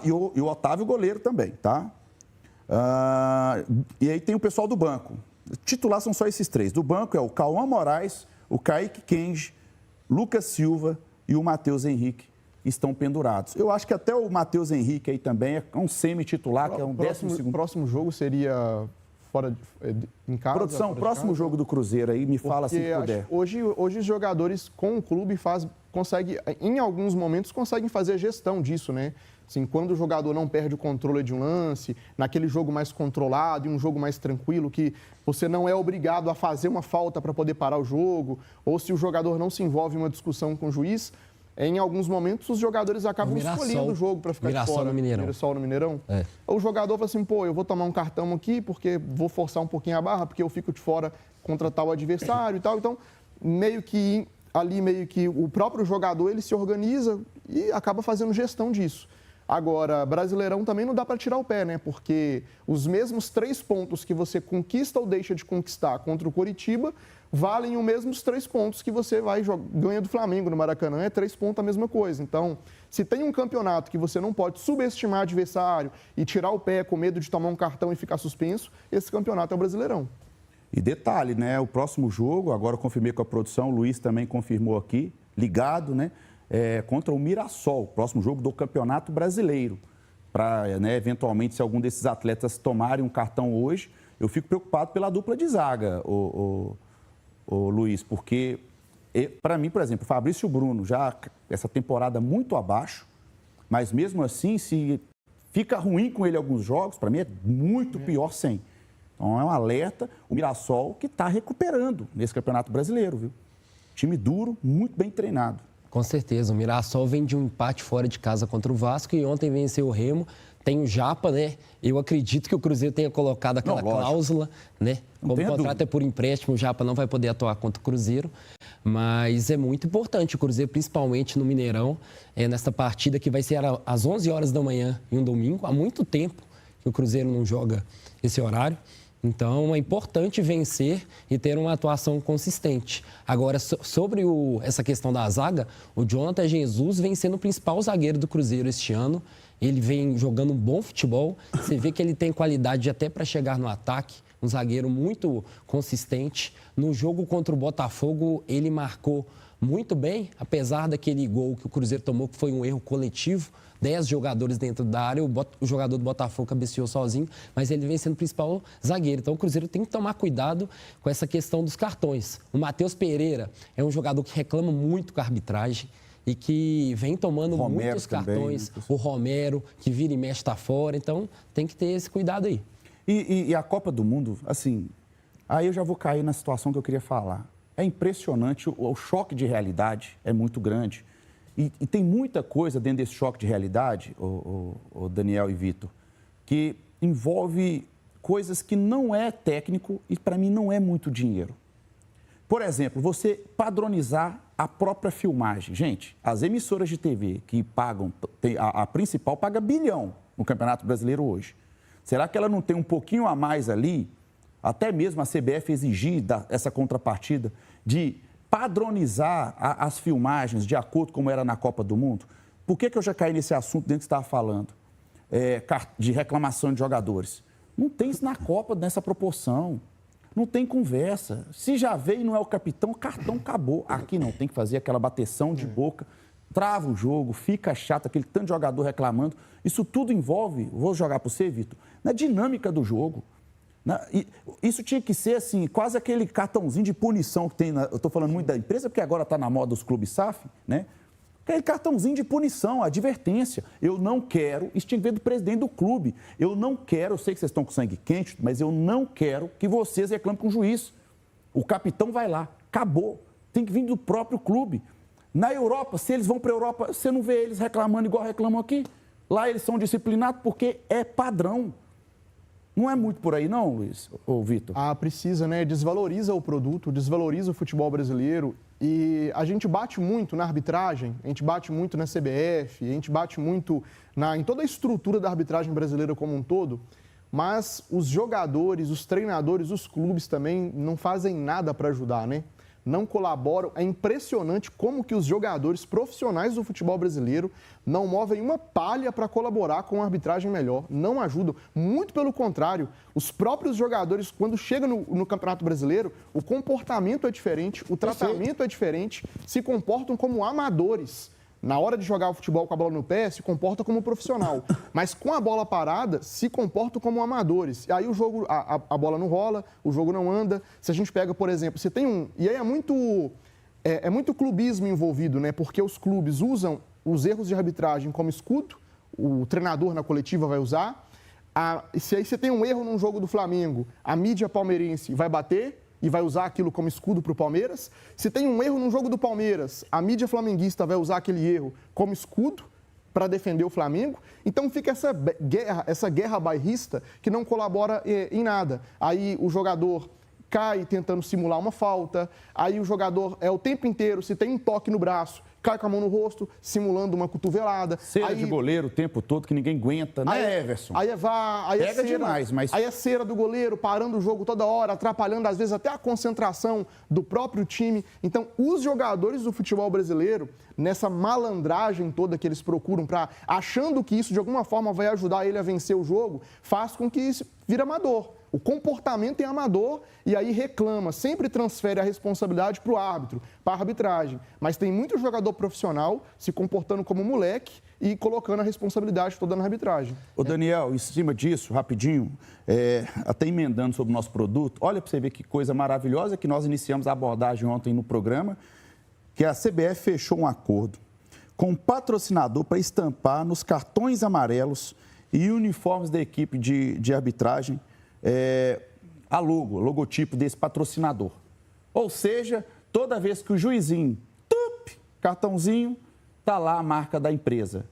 E o Otávio, goleiro também, tá? E aí tem o pessoal do banco. Titular são só esses 3. Do banco é o Cauã Moraes, o Kaique Kenji, Lucas Silva e o Matheus Henrique estão pendurados. Eu acho que até o Matheus Henrique aí também é um semi-titular, que é um 12º. O próximo jogo seria em casa? Produção, próximo jogo do Cruzeiro aí, me fala assim que puder. Hoje os jogadores com o clube conseguem, em alguns momentos, conseguem fazer gestão disso, né? Assim, quando o jogador não perde o controle de um lance, naquele jogo mais controlado e um jogo mais tranquilo, que você não é obrigado a fazer uma falta para poder parar o jogo, ou se o jogador não se envolve em uma discussão com o juiz, em alguns momentos os jogadores acabam escolhendo o jogo para ficar de fora. Mirassol no Mineirão. O jogador fala assim, eu vou tomar um cartão aqui porque vou forçar um pouquinho a barra, porque eu fico de fora contra tal adversário e tal. Então, meio que o próprio jogador ele se organiza e acaba fazendo gestão disso. Agora, Brasileirão também não dá para tirar o pé, né? Porque os mesmos 3 pontos que você conquista ou deixa de conquistar contra o Coritiba valem os mesmos 3 pontos que você ganha do Flamengo no Maracanã. É 3 pontos a mesma coisa. Então, se tem um campeonato que você não pode subestimar o adversário e tirar o pé com medo de tomar um cartão e ficar suspenso, esse campeonato é o Brasileirão. E detalhe, né? O próximo jogo, agora eu confirmei com a produção, o Luiz também confirmou aqui, ligado, né? Contra o Mirassol, próximo jogo do Campeonato Brasileiro. Para, né, eventualmente, se algum desses atletas tomarem um cartão hoje, eu fico preocupado pela dupla de zaga, o Luiz, porque, para mim, por exemplo, o Fabrício Bruno, já essa temporada muito abaixo, mas mesmo assim, se fica ruim com ele alguns jogos, para mim é muito pior sem. Então é um alerta, o Mirassol que está recuperando nesse Campeonato Brasileiro, viu? Time duro, muito bem treinado. Com certeza, o Mirassol vem de um empate fora de casa contra o Vasco e ontem venceu o Remo. Tem o Japa, né? Eu acredito que o Cruzeiro tenha colocado aquela cláusula, né? Como o contrato é por empréstimo, o Japa não vai poder atuar contra o Cruzeiro. Mas é muito importante o Cruzeiro, principalmente no Mineirão, nesta partida que vai ser às 11 horas da manhã em um domingo. Há muito tempo que o Cruzeiro não joga esse horário. Então, é importante vencer e ter uma atuação consistente. Agora, sobre essa questão da zaga, o Jonathan Jesus vem sendo o principal zagueiro do Cruzeiro este ano. Ele vem jogando um bom futebol. Você vê que ele tem qualidade até para chegar no ataque. Um zagueiro muito consistente. No jogo contra o Botafogo, ele marcou muito bem, apesar daquele gol que o Cruzeiro tomou, que foi um erro coletivo. 10 jogadores dentro da área, o jogador do Botafogo cabeceou sozinho, mas ele vem sendo o principal zagueiro. Então, o Cruzeiro tem que tomar cuidado com essa questão dos cartões. O Matheus Pereira é um jogador que reclama muito com a arbitragem e que vem tomando muitos cartões. Também. O Romero, que vira e mexe, está fora. Então, tem que ter esse cuidado aí. E a Copa do Mundo, assim, aí eu já vou cair na situação que eu queria falar. É impressionante, o choque de realidade é muito grande. E tem muita coisa dentro desse choque de realidade, o Daniel e Vitor, que envolve coisas que não é técnico e, para mim, não é muito dinheiro. Por exemplo, você padronizar a própria filmagem. Gente, as emissoras de TV que pagam, a principal paga bilhão no Campeonato Brasileiro hoje. Será que ela não tem um pouquinho a mais ali, até mesmo a CBF exigir essa contrapartida de padronizar as filmagens de acordo com como era na Copa do Mundo? Por que eu já caí nesse assunto dentro que você estava falando? De reclamação de jogadores. Não tem isso na Copa nessa proporção. Não tem conversa. Se já veio e não é o capitão, o cartão acabou. Aqui não, tem que fazer aquela bateção de boca, trava o jogo, fica chato, aquele tanto de jogador reclamando. Isso tudo envolve, vou jogar para você, Vitor, na dinâmica do jogo. Isso tinha que ser, assim, quase aquele cartãozinho de punição que tem, eu estou falando muito da empresa, porque agora está na moda os clubes SAF, né? Aquele cartãozinho de punição, advertência. Eu não quero, isso tinha que ver do presidente do clube. Eu não quero, eu sei que vocês estão com sangue quente, mas eu não quero que vocês reclamem com o juiz. O capitão vai lá, acabou. Tem que vir do próprio clube. Na Europa, se eles vão para a Europa, você não vê eles reclamando igual reclamam aqui. Lá eles são disciplinados porque é padrão. Não é muito por aí, não, Luiz ou Vitor? Precisa, né? Desvaloriza o produto, desvaloriza o futebol brasileiro. E a gente bate muito na arbitragem, a gente bate muito na CBF, a gente bate muito em toda a estrutura da arbitragem brasileira como um todo. Mas os jogadores, os treinadores, os clubes também não fazem nada para ajudar, né? Não colaboram. É impressionante como que os jogadores profissionais do futebol brasileiro não movem uma palha para colaborar com uma arbitragem melhor. Não ajudam. Muito pelo contrário, os próprios jogadores, quando chegam no Campeonato Brasileiro, o comportamento é diferente, o tratamento é diferente, se comportam como amadores. Na hora de jogar o futebol com a bola no pé, se comporta como profissional. Mas com a bola parada, se comportam como amadores. E aí o jogo, a bola não rola, o jogo não anda. Se a gente pega, por exemplo, você tem um... E aí é muito clubismo envolvido, né? Porque os clubes usam os erros de arbitragem como escudo, o treinador na coletiva vai usar. Se aí você tem um erro num jogo do Flamengo, a mídia palmeirense vai bater e vai usar aquilo como escudo para o Palmeiras. Se tem um erro no jogo do Palmeiras, a mídia flamenguista vai usar aquele erro como escudo para defender o Flamengo. Então fica essa guerra bairrista que não colabora em nada. Aí o jogador cai tentando simular uma falta, aí o jogador o tempo inteiro, se tem um toque no braço, cai com a mão no rosto, simulando uma cotovelada. Cera de goleiro o tempo todo, que ninguém aguenta, né, Everson? Pega demais, mas... Aí é cera do goleiro, parando o jogo toda hora, atrapalhando, às vezes, até a concentração do próprio time. Então, os jogadores do futebol brasileiro, nessa malandragem toda que eles procuram, achando que isso, de alguma forma, vai ajudar ele a vencer o jogo, faz com que isso vire amador. O comportamento é amador e aí reclama, sempre transfere a responsabilidade para o árbitro, para a arbitragem. Mas tem muito jogador profissional se comportando como moleque e colocando a responsabilidade toda na arbitragem. Ô Daniel, em cima disso, rapidinho, até emendando sobre o nosso produto, olha para você ver que coisa maravilhosa que nós iniciamos a abordagem ontem no programa, que a CBF fechou um acordo com um patrocinador para estampar nos cartões amarelos e uniformes da equipe de arbitragem o logotipo desse patrocinador. Ou seja, toda vez que o juizinho, cartãozinho, tá lá a marca da empresa.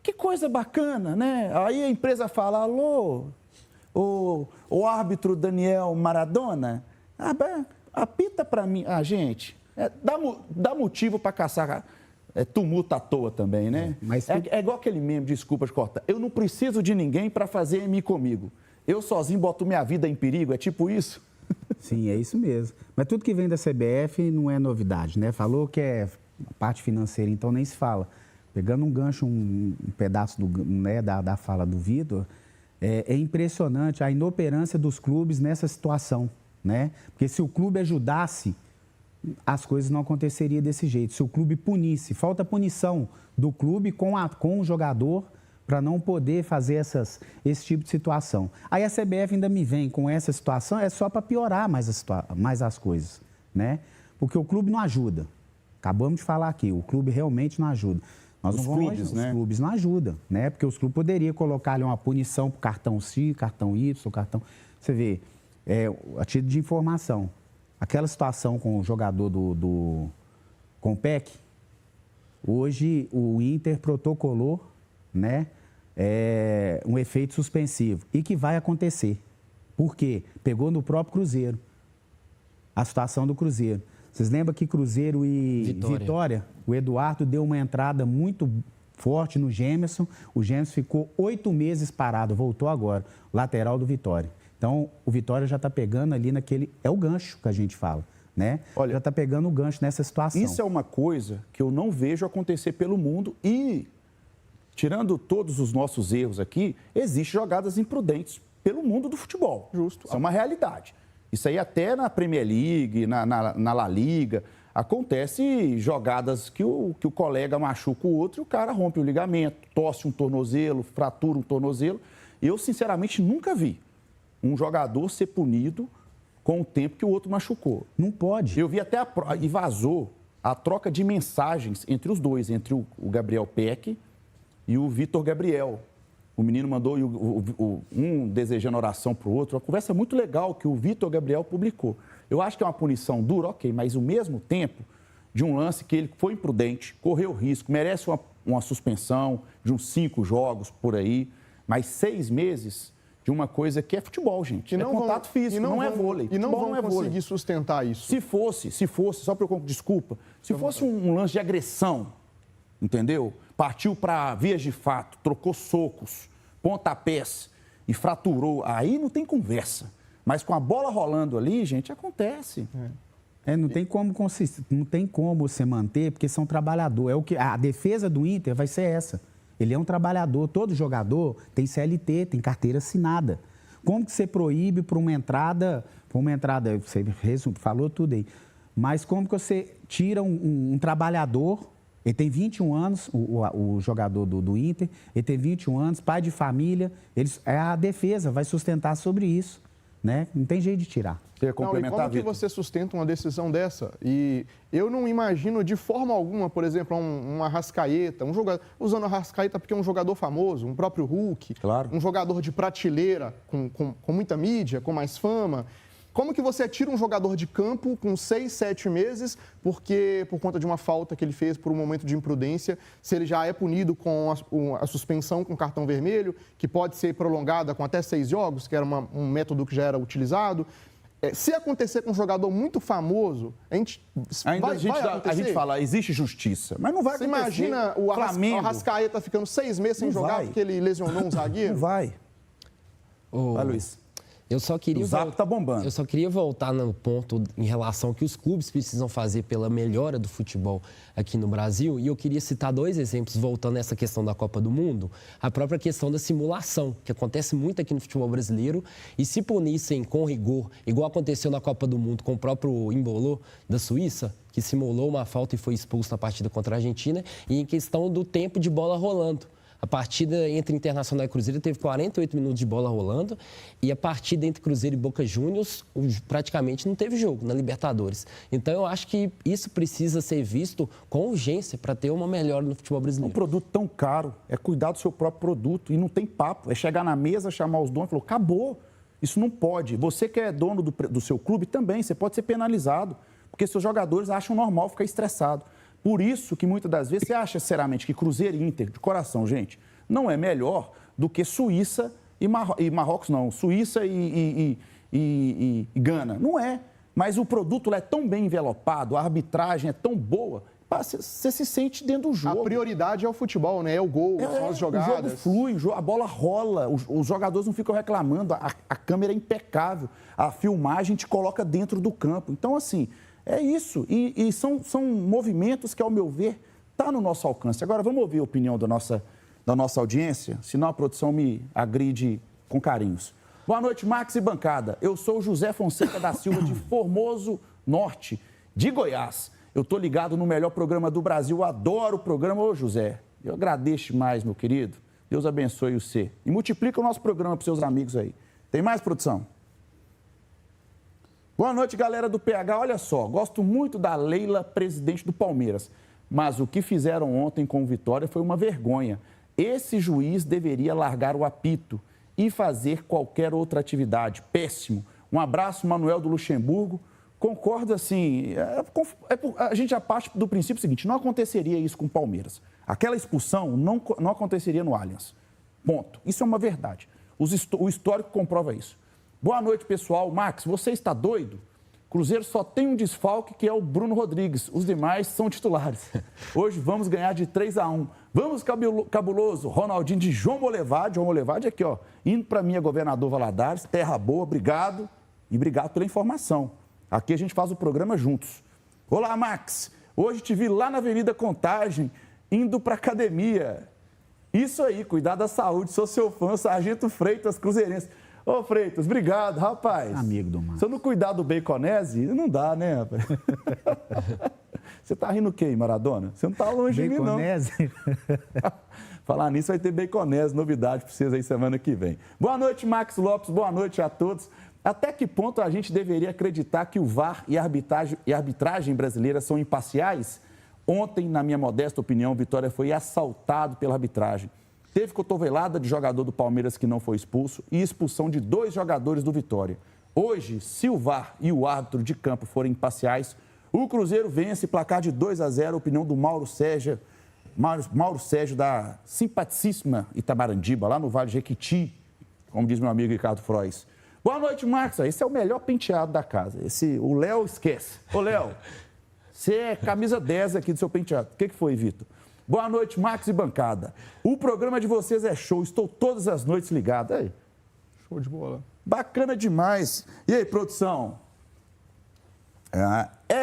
Que coisa bacana, né? Aí a empresa fala, alô, o árbitro Daniel Maradona, apita para mim. Gente, dá motivo para caçar tumulto à toa também, né? É igual aquele meme, desculpa de cortar. Eu não preciso de ninguém para fazer M comigo. eu sozinho boto minha vida em perigo, é tipo isso? Sim, é isso mesmo. Mas tudo que vem da CBF não é novidade, né? Falou que é parte financeira, então nem se fala. Pegando um gancho, um pedaço né, da fala do Vitor, é impressionante a inoperância dos clubes nessa situação, né? Porque se o clube ajudasse, as coisas não aconteceriam desse jeito. Se o clube punisse, falta punição do clube com o jogador para não poder fazer esse tipo de situação. Aí a CBF ainda me vem com essa situação, é só para piorar mais as coisas, né? Porque o clube não ajuda. Acabamos de falar aqui, o clube realmente não ajuda. Os clubes não ajudam, né? Porque os clubes poderiam colocar ali uma punição para o cartão X, cartão Y, cartão... Você vê, a título de informação, aquela situação com o jogador com o PEC, hoje o Inter protocolou, né, um efeito suspensivo. E que vai acontecer. Por quê? Pegou no próprio Cruzeiro. A situação do Cruzeiro. Vocês lembram que Cruzeiro e Vitória, o Eduardo deu uma entrada muito forte no Gemerson. O Gemerson ficou 8 meses parado, voltou agora. Lateral do Vitória. Então, o Vitória já está pegando ali naquele... É o gancho que a gente fala, né? Olha, já está pegando o gancho nessa situação. Isso é uma coisa que eu não vejo acontecer pelo mundo e, tirando todos os nossos erros aqui, existem jogadas imprudentes pelo mundo do futebol. Justo. Isso é uma realidade. Isso aí até na Premier League, na La Liga, acontece jogadas que o colega machuca o outro e o cara rompe o ligamento, torce um tornozelo, fratura um tornozelo. Eu, sinceramente, nunca vi um jogador ser punido com o tempo que o outro machucou. Não pode. Eu vi até e vazou a troca de mensagens entre os dois, entre o Gabriel Peck e o Vitor Gabriel. O menino mandou um desejando oração para o outro. Uma conversa muito legal que o Vitor Gabriel publicou. Eu acho que é uma punição dura, ok, mas ao mesmo tempo de um lance que ele foi imprudente, correu risco, merece uma suspensão de uns 5 jogos por aí, mas 6 meses de uma coisa que é futebol, gente. É contato físico, não é vôlei. E não vão conseguir sustentar isso. Se fosse, só para eu desculpa, se fosse um lance de agressão, entendeu? Partiu para vias de fato, trocou socos, pontapés e fraturou, aí não tem conversa. Mas com a bola rolando ali, gente, acontece. Não tem como você manter, porque são trabalhadores. A defesa do Inter vai ser essa. Ele é um trabalhador, todo jogador tem CLT, tem carteira assinada. Como que você proíbe para uma entrada, você falou tudo aí, mas como que você tira um trabalhador, ele tem 21 anos, o jogador do Inter, ele tem 21 anos, pai de família, a defesa vai sustentar sobre isso, né? Não tem jeito de tirar. E como que você sustenta uma decisão dessa? E eu não imagino de forma alguma, por exemplo, um Arrascaeta, um jogador, usando o Arrascaeta porque é um jogador famoso, um próprio Hulk, claro, um jogador de prateleira, com muita mídia, com mais fama. Como que você tira um jogador de campo com 6, 7 meses, porque por conta de uma falta que ele fez por um momento de imprudência, se ele já é punido com a suspensão com cartão vermelho, que pode ser prolongada com até 6 jogos, que era um método que já era utilizado. Se acontecer com um jogador muito famoso, a gente fala, existe justiça, mas não vai acontecer. Você imagina o Arrascaeta ficando 6 meses sem jogar porque ele lesionou um zagueiro? Não vai. Vai, Luiz. O Zap tá bombando. Eu só queria voltar no ponto em relação ao que os clubes precisam fazer pela melhora do futebol aqui no Brasil. E eu queria citar 2 exemplos, voltando a essa questão da Copa do Mundo. A própria questão da simulação, que acontece muito aqui no futebol brasileiro. E se punissem com rigor, igual aconteceu na Copa do Mundo com o próprio Embolô da Suíça, que simulou uma falta e foi expulso na partida contra a Argentina, e em questão do tempo de bola rolando. A partida entre Internacional e Cruzeiro teve 48 minutos de bola rolando e a partida entre Cruzeiro e Boca Juniors praticamente não teve jogo na Libertadores. Então, eu acho que isso precisa ser visto com urgência para ter uma melhora no futebol brasileiro. Um produto tão caro, é cuidar do seu próprio produto e não tem papo. É chegar na mesa, chamar os donos e falar, acabou, isso não pode. Você que é dono do seu clube também, você pode ser penalizado, porque seus jogadores acham normal ficar estressado. Por isso que muitas das vezes você acha, sinceramente, que Cruzeiro e Inter, de coração, gente, não é melhor do que Suíça e Marrocos, não. Suíça e Gana. Não é. Mas o produto lá é tão bem envelopado, a arbitragem é tão boa, você se sente dentro do jogo. A prioridade é o futebol, né? É o gol, são as jogadas. O jogo flui, a bola rola, os jogadores não ficam reclamando, a câmera é impecável, a filmagem te coloca dentro do campo. Então, assim, é isso. E são movimentos que, ao meu ver, está no nosso alcance. Agora, vamos ouvir a opinião da nossa audiência, senão a produção me agride com carinhos. Boa noite, Max e bancada. Eu sou o José Fonseca da Silva, de Formoso Norte, de Goiás. Eu estou ligado no melhor programa do Brasil, eu adoro o programa. Ô, José, eu agradeço demais, meu querido. Deus abençoe você. E multiplica o nosso programa para os seus amigos aí. Tem mais, produção? Boa noite, galera do PH. Olha só, gosto muito da Leila, presidente do Palmeiras. Mas o que fizeram ontem com o Vitória foi uma vergonha. Esse juiz deveria largar o apito e fazer qualquer outra atividade. Péssimo. Um abraço, Manuel do Luxemburgo. Concordo, assim, a gente já parte do princípio seguinte, não aconteceria isso com o Palmeiras. Aquela expulsão não aconteceria no Allianz. Ponto. Isso é uma verdade. O histórico comprova isso. Boa noite, pessoal. Max, você está doido? Cruzeiro só tem um desfalque, que é o Bruno Rodrigues. Os demais são titulares. Hoje vamos ganhar de 3-1. Vamos, cabuloso. Ronaldinho de João Molevade. João Molevade aqui, ó. Indo para minha Governador Valadares. Terra boa, obrigado. E obrigado pela informação. Aqui a gente faz o programa juntos. Olá, Max. Hoje te vi lá na Avenida Contagem, indo para academia. Isso aí, cuidar da saúde. Sou seu fã, Sargento Freitas, cruzeirense. Ô, Freitas, obrigado, rapaz. Amigo do Max. Se eu não cuidar do Baconese, não dá, né, rapaz? Você tá rindo o quê, Maradona? Você não tá longe de mim, não. Baconese? Falar nisso, vai ter Baconese, novidade para vocês aí semana que vem. Boa noite, Max Lopes, boa noite a todos. Até que ponto a gente deveria acreditar que o VAR e a arbitragem brasileira são imparciais? Ontem, na minha modesta opinião, o Vitória foi assaltado pela arbitragem. Teve cotovelada de jogador do Palmeiras que não foi expulso e expulsão de 2 jogadores do Vitória. Hoje, se o VAR e o árbitro de campo forem imparciais, o Cruzeiro vence placar de 2-0, opinião do Mauro Sérgio da simpaticíssima Itabarandiba, lá no Vale de Jequiti, como diz meu amigo Ricardo Frois. Boa noite, Max. Esse é o melhor penteado da casa. O Léo esquece. Ô, Léo, você é camisa 10 aqui do seu penteado. O que foi, Vitor? Boa noite, Max e bancada. O programa de vocês é show. Estou todas as noites ligado. Aí. Show de bola. Bacana demais. E aí, produção?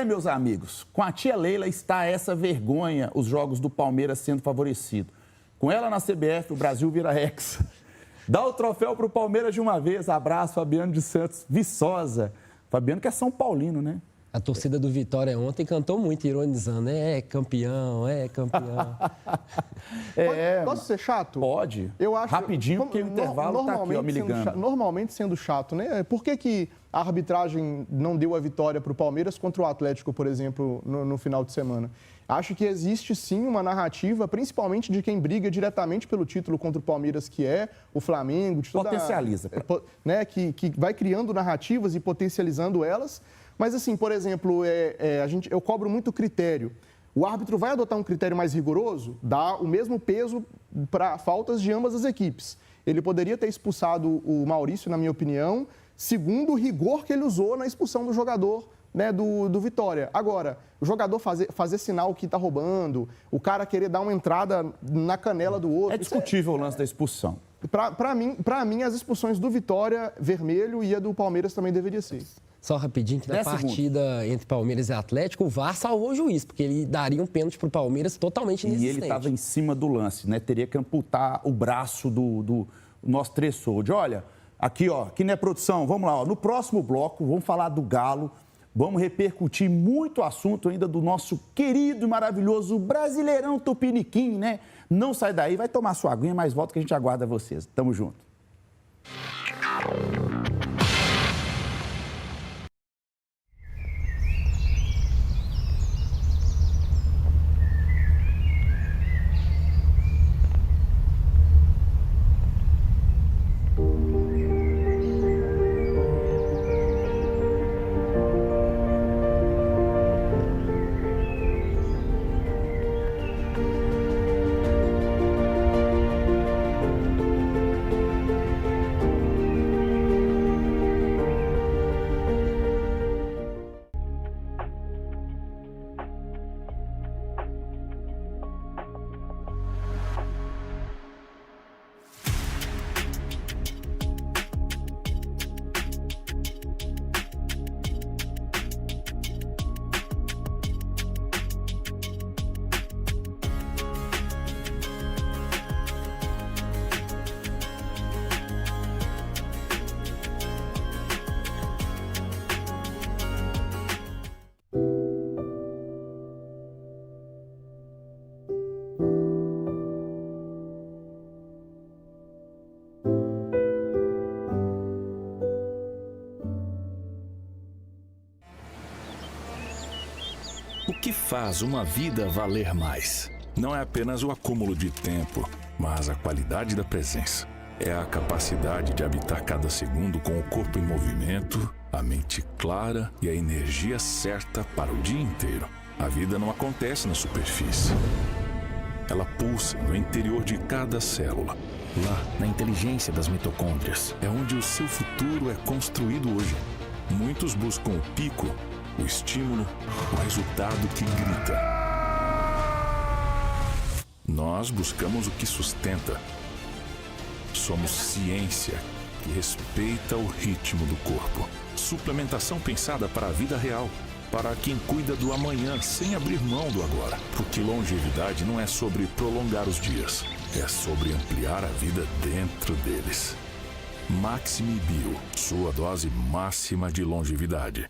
Meus amigos, com a tia Leila está essa vergonha, os jogos do Palmeiras sendo favorecido. Com ela na CBF, o Brasil vira hexa. Dá o troféu para o Palmeiras de uma vez. Abraço, Fabiano de Santos Viçosa. Fabiano que é São Paulino, né? A torcida do Vitória ontem cantou muito, ironizando. É campeão, é campeão. Posso ser chato? Pode. Eu acho, rapidinho, porque o intervalo está aqui, ó, me ligando. Normalmente sendo chato, né? Por que a arbitragem não deu a vitória para o Palmeiras contra o Atlético, por exemplo, no final de semana? Acho que existe sim uma narrativa, principalmente de quem briga diretamente pelo título contra o Palmeiras, que é o Flamengo. Potencializa. Né? Que vai criando narrativas e potencializando elas. Mas, assim, por exemplo, eu cobro muito critério. O árbitro vai adotar um critério mais rigoroso, dá o mesmo peso para faltas de ambas as equipes. Ele poderia ter expulsado o Maurício, na minha opinião, segundo o rigor que ele usou na expulsão do jogador, né, do Vitória. Agora, o jogador fazer sinal que está roubando, o cara querer dar uma entrada na canela do outro... É discutível o lance da expulsão. Para mim, as expulsões do Vitória, vermelho, e a do Palmeiras também deveria ser. Só rapidinho, que na partida entre Palmeiras e Atlético, o VAR salvou o juiz, porque ele daria um pênalti para o Palmeiras totalmente inexistente. E ele estava em cima do lance, né? Teria que amputar o braço do nosso Tressolde. Olha, aqui, ó, aqui na produção, vamos lá, ó, no próximo bloco, vamos falar do Galo, vamos repercutir muito assunto ainda do nosso querido e maravilhoso Brasileirão Tupiniquim, né? Não sai daí, vai tomar sua aguinha, mas volta que a gente aguarda vocês. Tamo junto. que faz uma vida valer mais? Não é apenas o acúmulo de tempo, mas a qualidade da presença. É a capacidade de habitar cada segundo com o corpo em movimento, a mente clara e a energia certa para o dia inteiro. A vida não acontece na superfície. Ela pulsa no interior de cada célula. Lá, na inteligência das mitocôndrias, é onde o seu futuro é construído hoje. Muitos buscam o pico, o estímulo, o resultado que grita. Nós buscamos o que sustenta. Somos ciência que respeita o ritmo do corpo. Suplementação pensada para a vida real, para quem cuida do amanhã sem abrir mão do agora. Porque longevidade não é sobre prolongar os dias, é sobre ampliar a vida dentro deles. Maxime Bio, sua dose máxima de longevidade.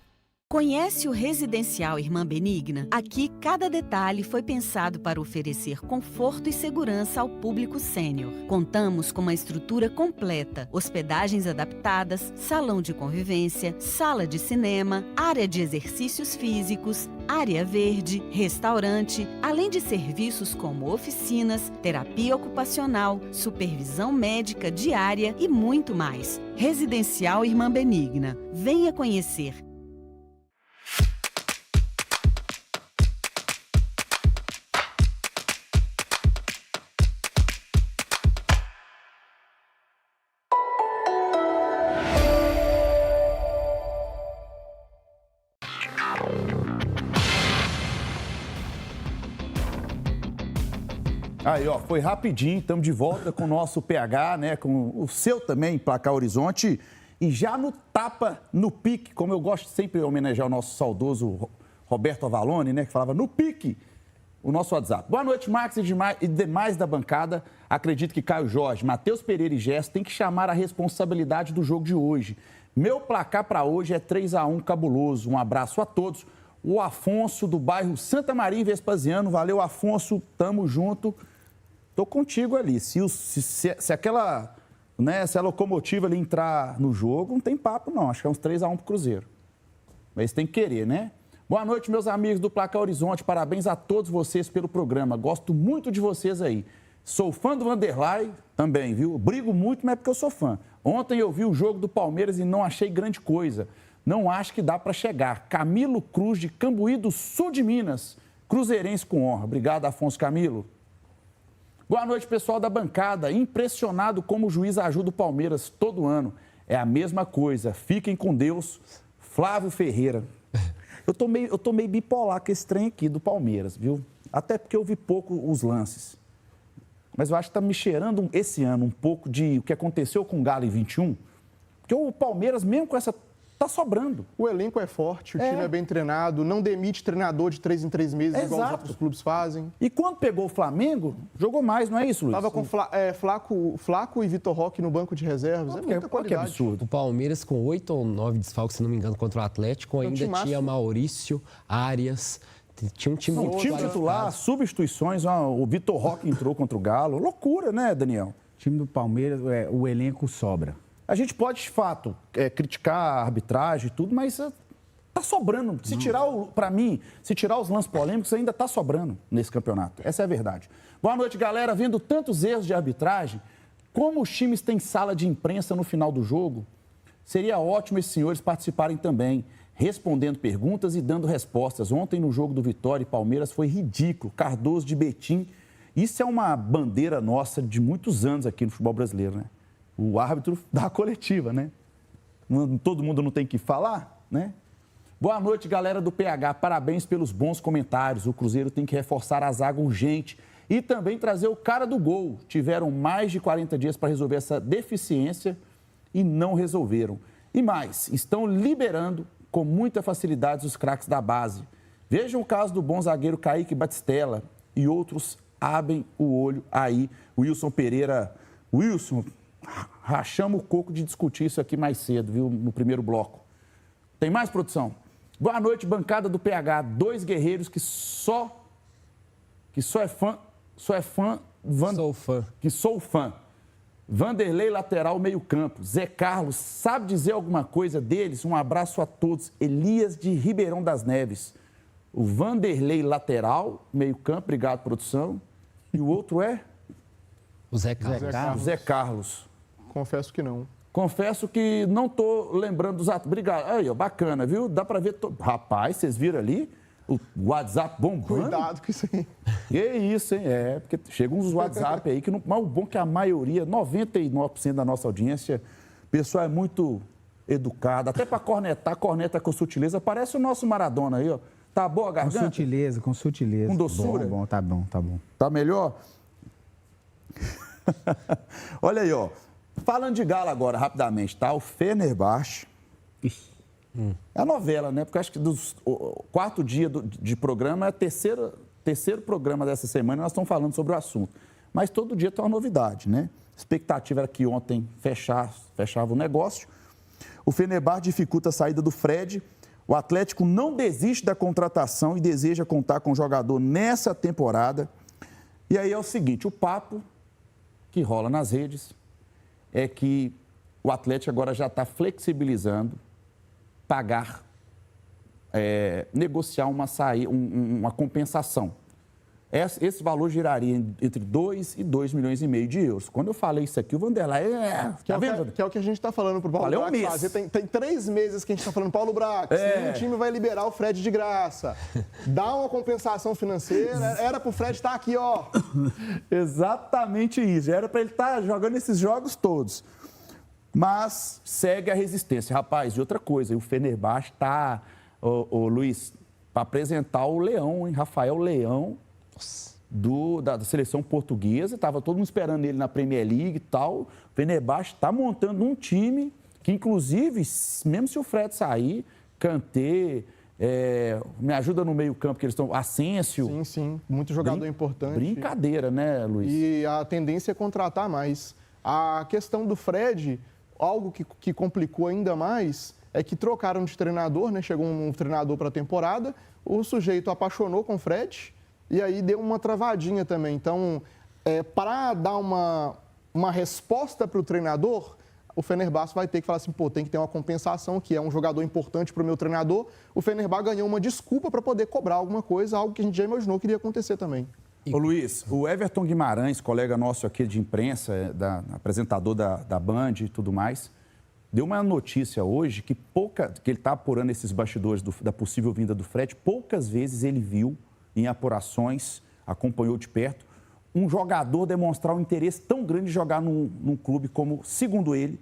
Conhece o Residencial Irmã Benigna? Aqui, cada detalhe foi pensado para oferecer conforto e segurança ao público sênior. Contamos com uma estrutura completa, hospedagens adaptadas, salão de convivência, sala de cinema, área de exercícios físicos, área verde, restaurante, além de serviços como oficinas, terapia ocupacional, supervisão médica diária e muito mais. Residencial Irmã Benigna. Venha conhecer. Aí, ó, foi rapidinho, estamos de volta com o nosso PH, né, com o seu também, Placar Horizonte, e já no tapa, no pique, como eu gosto sempre de homenagear o nosso saudoso Roberto Avalone, né, que falava no pique, o nosso WhatsApp. Boa noite, Max e demais da bancada. Acredito que Caio Jorge, Matheus Pereira e Gerson têm que chamar a responsabilidade do jogo de hoje. Meu placar para hoje é 3-1 cabuloso. Um abraço a todos. O Afonso, do bairro Santa Maria em Vespasiano. Valeu, Afonso, tamo junto. Tô contigo ali. Se aquela, né, se a locomotiva ali entrar no jogo, não tem papo não. Acho que é uns 3-1 pro Cruzeiro. Mas tem que querer, né? Boa noite, meus amigos do Placar Horizonte. Parabéns a todos vocês pelo programa. Gosto muito de vocês aí. Sou fã do Vanderlei também, viu? Brigo muito, mas é porque eu sou fã. Ontem eu vi o jogo do Palmeiras e não achei grande coisa. Não acho que dá para chegar. Camilo Cruz, de Cambuí do Sul de Minas. Cruzeirense com honra. Obrigado, Afonso Camilo. Boa noite, pessoal da bancada. Impressionado como o juiz ajuda o Palmeiras todo ano. É a mesma coisa. Fiquem com Deus. Flávio Ferreira. Eu tô meio bipolar com esse trem aqui do Palmeiras, viu? Até porque eu vi pouco os lances. Mas eu acho que tá me cheirando esse ano um pouco de o que aconteceu com o Galo em 21. Porque o Palmeiras, mesmo com essa... tá sobrando. O elenco é forte, o time é bem treinado, não demite treinador de 3 em 3 meses, igual os outros clubes fazem. E quando pegou o Flamengo, jogou mais, não é isso, Luiz? Tava com Flaco e Vitor Roque no banco de reservas, é muita qualidade. Que absurdo. O Palmeiras, com 8 ou 9 desfalques, se não me engano, contra o Atlético, ainda tinha Maurício, Arias... Tinha um time muito titular, substituições, o Vitor Roque entrou contra o Galo. Loucura, né, Daniel? O time do Palmeiras, o elenco sobra. A gente pode, de fato, criticar a arbitragem e tudo, mas tá sobrando. Se tirar, para mim, se tirar os lances polêmicos, ainda tá sobrando nesse campeonato. Essa é a verdade. Boa noite, galera. Vendo tantos erros de arbitragem, como os times têm sala de imprensa no final do jogo, seria ótimo esses senhores participarem também, respondendo perguntas e dando respostas. Ontem, no jogo do Vitória e Palmeiras, foi ridículo. Cardoso de Betim. Isso é uma bandeira nossa de muitos anos aqui no futebol brasileiro, né? O árbitro da coletiva, né? Todo mundo não tem que falar, né? Boa noite, galera do PH. Parabéns pelos bons comentários. O Cruzeiro tem que reforçar a zaga urgente e também trazer o cara do gol. Tiveram mais de 40 dias para resolver essa deficiência e não resolveram. E mais, estão liberando com muita facilidade os craques da base. Vejam o caso do bom zagueiro Kaique Batistella e outros abrem o olho aí. Wilson Pereira. Wilson, rachamos o coco de discutir isso aqui mais cedo, viu? No primeiro bloco. Tem mais, produção? Boa noite, bancada do PH. 2 guerreiros que sou fã. Vanderlei, lateral, meio campo. Zé Carlos, sabe dizer alguma coisa deles? Um abraço a todos. Elias de Ribeirão das Neves. o Vanderlei lateral, meio campo, obrigado, produção. E o outro é O Zé Carlos. o Zé Carlos. Confesso que não. Confesso que não estou lembrando dos atletas. Obrigado. Aí, ó, bacana, viu? Dá para ver. Rapaz, vocês viram ali o WhatsApp bombando? Cuidado com isso aí. Que isso, hein? É, porque chegam uns WhatsApp aí que não. Mas o bom é que a maioria, 99% da nossa audiência, o pessoal é muito educado. Até para cornetar, corneta com sutileza. Parece o nosso Maradona aí, ó. Tá boa a Com garganta? sutileza, com sutileza. Com doçura? Bom, tá bom, tá bom. Tá melhor? Olha aí, ó. Falando de Galo agora, rapidamente, tá? O Fenerbahçe. É a novela, né? Porque acho que dos 4 dias de programa é o terceiro programa dessa semana e nós estamos falando sobre o assunto. Mas todo dia tem uma novidade, né? A expectativa era que ontem fechava o negócio. O Fenerbahçe dificulta a saída do Fred. O Atlético não desiste da contratação e deseja contar com o jogador nessa temporada. E aí é o seguinte, o papo que rola nas redes é que o Atlético agora já está flexibilizando pagar, negociar uma compensação. Esse valor giraria entre 2 e 2 milhões e meio de euros. Quando eu falei isso aqui, o Vanderlei... Que é o que a gente está falando pro Paulo Falei Brax fazer. Tem 3 meses que a gente está falando, Paulo Brax, o time vai liberar o Fred de graça. Dá uma compensação financeira. Era pro Fred estar aqui, ó. Exatamente isso. Era para ele estar jogando esses jogos todos. Mas segue a resistência. Rapaz, e outra coisa, o Fenerbahçe está, Luiz, para apresentar o Leão, hein? Rafael Leão, da seleção portuguesa. Estava todo mundo esperando ele na Premier League e tal. O Fenerbahçe está montando um time que, inclusive, mesmo se o Fred sair, Kanté, me ajuda no meio-campo, que eles estão. Asensio. Sim, sim. Muito jogador importante. Brincadeira, né, Luiz? E a tendência é contratar mais. A questão do Fred, algo que complicou ainda mais, é que trocaram de treinador, né? Chegou um treinador para a temporada, o sujeito apaixonou com o Fred e aí deu uma travadinha também. Então, para dar uma resposta para o treinador, o Fenerbahçe vai ter que falar assim, pô, tem que ter uma compensação, que é um jogador importante para o meu treinador. O Fenerbahçe ganhou uma desculpa para poder cobrar alguma coisa, algo que a gente já imaginou que iria acontecer também. Ô Luiz, o Everton Guimarães, colega nosso aqui de imprensa, apresentador da Band e tudo mais, deu uma notícia hoje que ele está apurando esses bastidores da possível vinda do Fred. Poucas vezes ele viu em apurações, acompanhou de perto, um jogador demonstrar um interesse tão grande de jogar num clube como, segundo ele,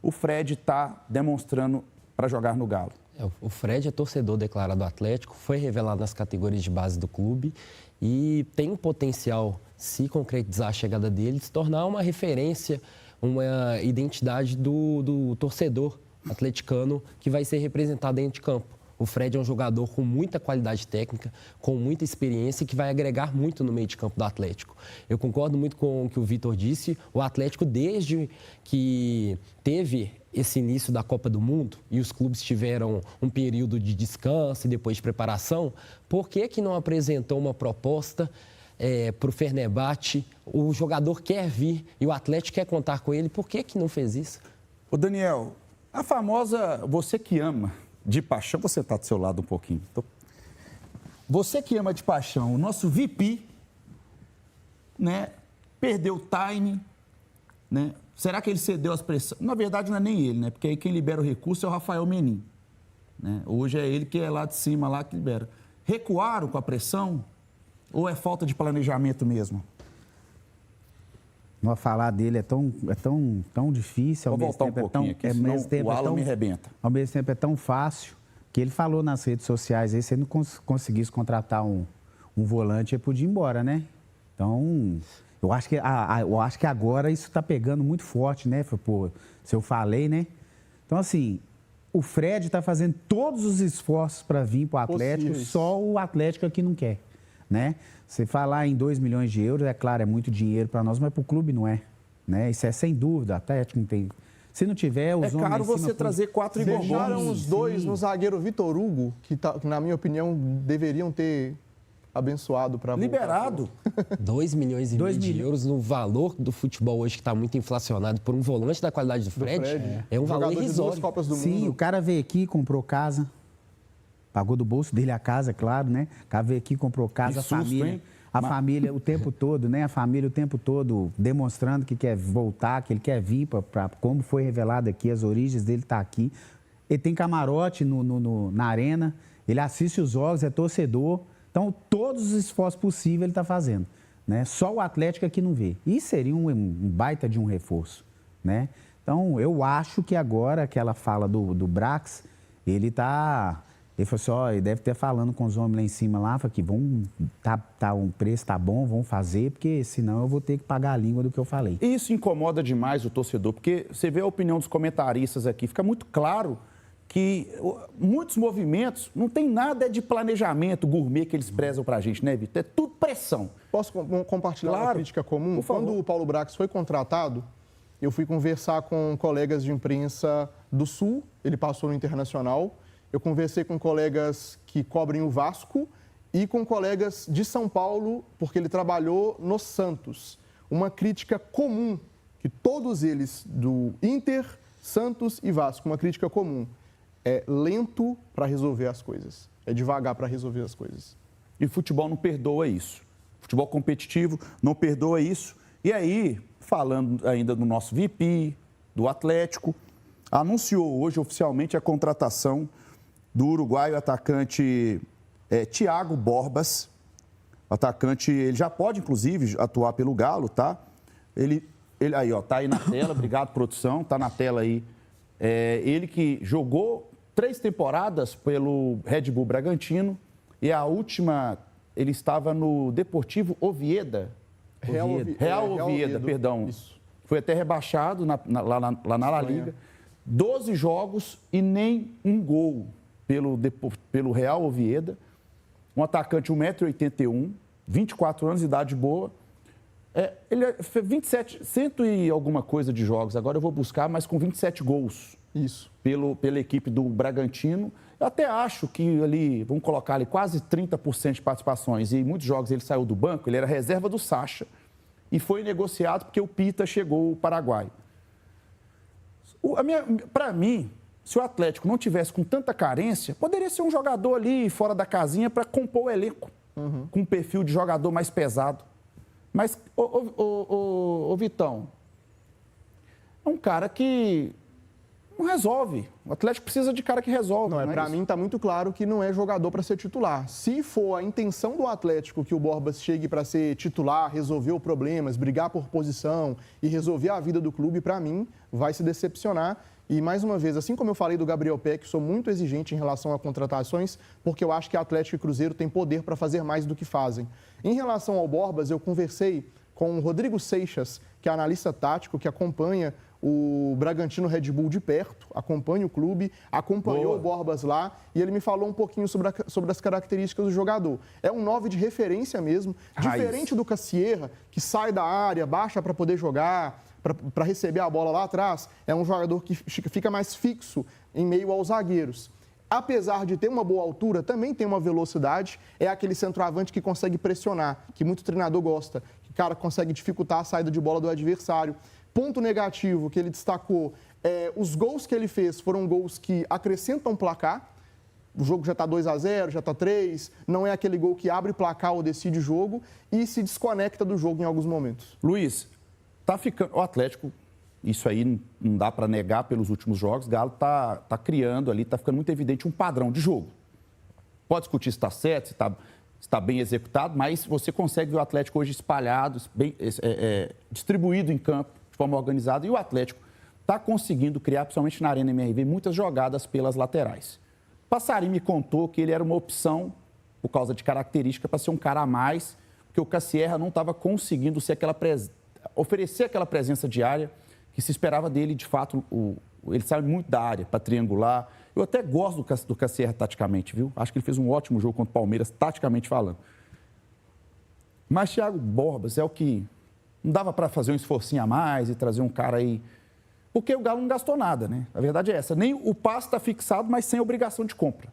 o Fred está demonstrando para jogar no Galo. O Fred é torcedor declarado do Atlético, foi revelado nas categorias de base do clube e tem um potencial, se concretizar a chegada dele, de se tornar uma referência, uma identidade do torcedor atleticano que vai ser representado dentro de campo. O Fred é um jogador com muita qualidade técnica, com muita experiência e que vai agregar muito no meio de campo do Atlético. Eu concordo muito com o que o Vitor disse. O Atlético, desde que teve esse início da Copa do Mundo e os clubes tiveram um período de descanso e depois de preparação, por que não apresentou uma proposta para o Fenerbahçe? O jogador quer vir e o Atlético quer contar com ele. Por que não fez isso? Ô Daniel, a famosa você que ama de paixão, você está do seu lado um pouquinho. Você que ama de paixão, o nosso VP, né, perdeu o time, né? Será que ele cedeu às pressões? Na verdade, não é nem ele, né? Porque aí quem libera o recurso é o Rafael Menin, né? Hoje é ele que é lá de cima, lá que libera. Recuaram com a pressão ou é falta de planejamento mesmo? Não falar dele é tão difícil, ao Vou mesmo voltar tempo um pouquinho aqui, senão o Alan me arrebenta. Ao mesmo tempo é tão fácil que ele falou nas redes sociais aí, se ele não conseguisse contratar um volante, ele podia ir embora, né? Então, eu acho que agora isso está pegando muito forte, né? Pô, se eu falei, né? Então, assim, o Fred está fazendo todos os esforços para vir para o Atlético, só o Atlético aqui não quer, né? Você falar em 2 milhões de euros, é claro, é muito dinheiro para nós, mas para o clube não é, né? Isso é sem dúvida, o Atlético não tem. Se não tiver, os homens... É caro você trazer 4 Igor Gomes. Deixaram os dois no zagueiro Vitor Hugo, que na minha opinião deveriam ter abençoado para liberado. 2 milhões e meio de euros no valor do futebol hoje, que está muito inflacionado por um volante da qualidade do Fred. É um valor irrisório. Copas do Sim, Mundo. o cara veio aqui, comprou casa. Pagou do bolso dele a casa, claro, né? Veio aqui, comprou casa, Que a susto, família. hein? A família o tempo todo, né? A família o tempo todo demonstrando que quer voltar, que ele quer vir para como foi revelado aqui, as origens dele tá aqui. Ele tem camarote na arena, ele assiste os jogos, é torcedor. Então, todos os esforços possíveis ele está fazendo, né? Só o Atlético aqui não vê. E seria um baita de um reforço, né? Então, eu acho que agora, aquela fala do Brax, ele falou assim, ó, ele deve estar falando com os homens lá em cima lá, que o preço tá bom, vão fazer, porque senão eu vou ter que pagar a língua do que eu falei. Isso incomoda demais o torcedor, porque você vê a opinião dos comentaristas aqui, fica muito claro que muitos movimentos não tem nada de planejamento gourmet que eles prezam pra gente, né, Vitor? É tudo pressão. Posso compartilhar uma crítica comum? Quando o Paulo Brax foi contratado, eu fui conversar com colegas de imprensa do Sul, ele passou no Internacional. Eu conversei com colegas que cobrem o Vasco e com colegas de São Paulo, porque ele trabalhou no Santos. Uma crítica comum, que todos eles, do Inter, Santos e Vasco, uma crítica comum. É lento para resolver as coisas. É devagar para resolver as coisas. E o futebol não perdoa isso. Futebol competitivo não perdoa isso. E aí, falando ainda do nosso VP, do Atlético, anunciou hoje oficialmente a contratação do uruguaio atacante Thiago Borbas. O atacante, ele já pode, inclusive, atuar pelo Galo, tá? Ele aí, ó, tá aí na tela, obrigado, produção, tá na tela aí. Ele que jogou 3 temporadas pelo Red Bull Bragantino e a última, ele estava no Deportivo Oviedo. Real Oviedo, perdão. Isso. Foi até rebaixado lá na La Liga. 12 jogos e nem um gol pelo Real Oviedo. Um atacante 1,81 m, 24 anos, idade boa. Ele fez 27, 100 e alguma coisa de jogos, agora eu vou buscar, mas com 27 gols. Isso. Pela equipe do Bragantino. Eu até acho que ali, vamos colocar ali, quase 30% de participações. E em muitos jogos ele saiu do banco, ele era reserva do Sacha. E foi negociado porque o Pita chegou ao Paraguai. Para mim, se o Atlético não tivesse com tanta carência, poderia ser um jogador ali fora da casinha para compor o elenco. Com um perfil de jogador mais pesado. Mas, ô Vitão, é um cara que não resolve. O Atlético precisa de cara que resolve. Para mim está muito claro que não é jogador para ser titular. Se for a intenção do Atlético que o Borbas chegue para ser titular, resolver problemas, brigar por posição e resolver a vida do clube, para mim vai se decepcionar. E, mais uma vez, assim como eu falei do Gabriel Peck, sou muito exigente em relação a contratações, porque eu acho que Atlético e Cruzeiro têm poder para fazer mais do que fazem. Em relação ao Borbas, eu conversei com o Rodrigo Seixas, que é analista tático, que acompanha o Bragantino Red Bull de perto, acompanha o clube, acompanhou o Borbas lá, e ele me falou um pouquinho sobre as características do jogador. É um 9 de referência mesmo, diferente do Cassierra, que sai da área, baixa para poder jogar, para receber a bola lá atrás. É um jogador que fica mais fixo em meio aos zagueiros. Apesar de ter uma boa altura, também tem uma velocidade, é aquele centroavante que consegue pressionar, que muito treinador gosta, que o cara consegue dificultar a saída de bola do adversário. Ponto negativo que ele destacou, os gols que ele fez foram gols que acrescentam placar. O jogo já está 2-0, já está 3, não é aquele gol que abre placar ou decide o jogo e se desconecta do jogo em alguns momentos. Luiz, tá ficando o Atlético, isso aí não dá para negar pelos últimos jogos, o Galo tá criando ali, tá ficando muito evidente um padrão de jogo. Pode discutir se está certo, se está bem executado, mas você consegue ver o Atlético hoje espalhado, bem, distribuído em campo, de forma organizada, e o Atlético está conseguindo criar, principalmente na Arena MRV, muitas jogadas pelas laterais. Passarinho me contou que ele era uma opção, por causa de característica, para ser um cara a mais, porque o Cassierra não estava conseguindo ser oferecer aquela presença diária que se esperava dele. De fato, ele sabe muito da área para triangular. Eu até gosto do Cassierra taticamente, viu? Acho que ele fez um ótimo jogo contra o Palmeiras, taticamente falando. Mas Thiago Borbas é o que não dava para fazer um esforcinho a mais e trazer um cara aí, porque o Galo não gastou nada, né? A verdade é essa. Nem o passe está fixado, mas sem obrigação de compra.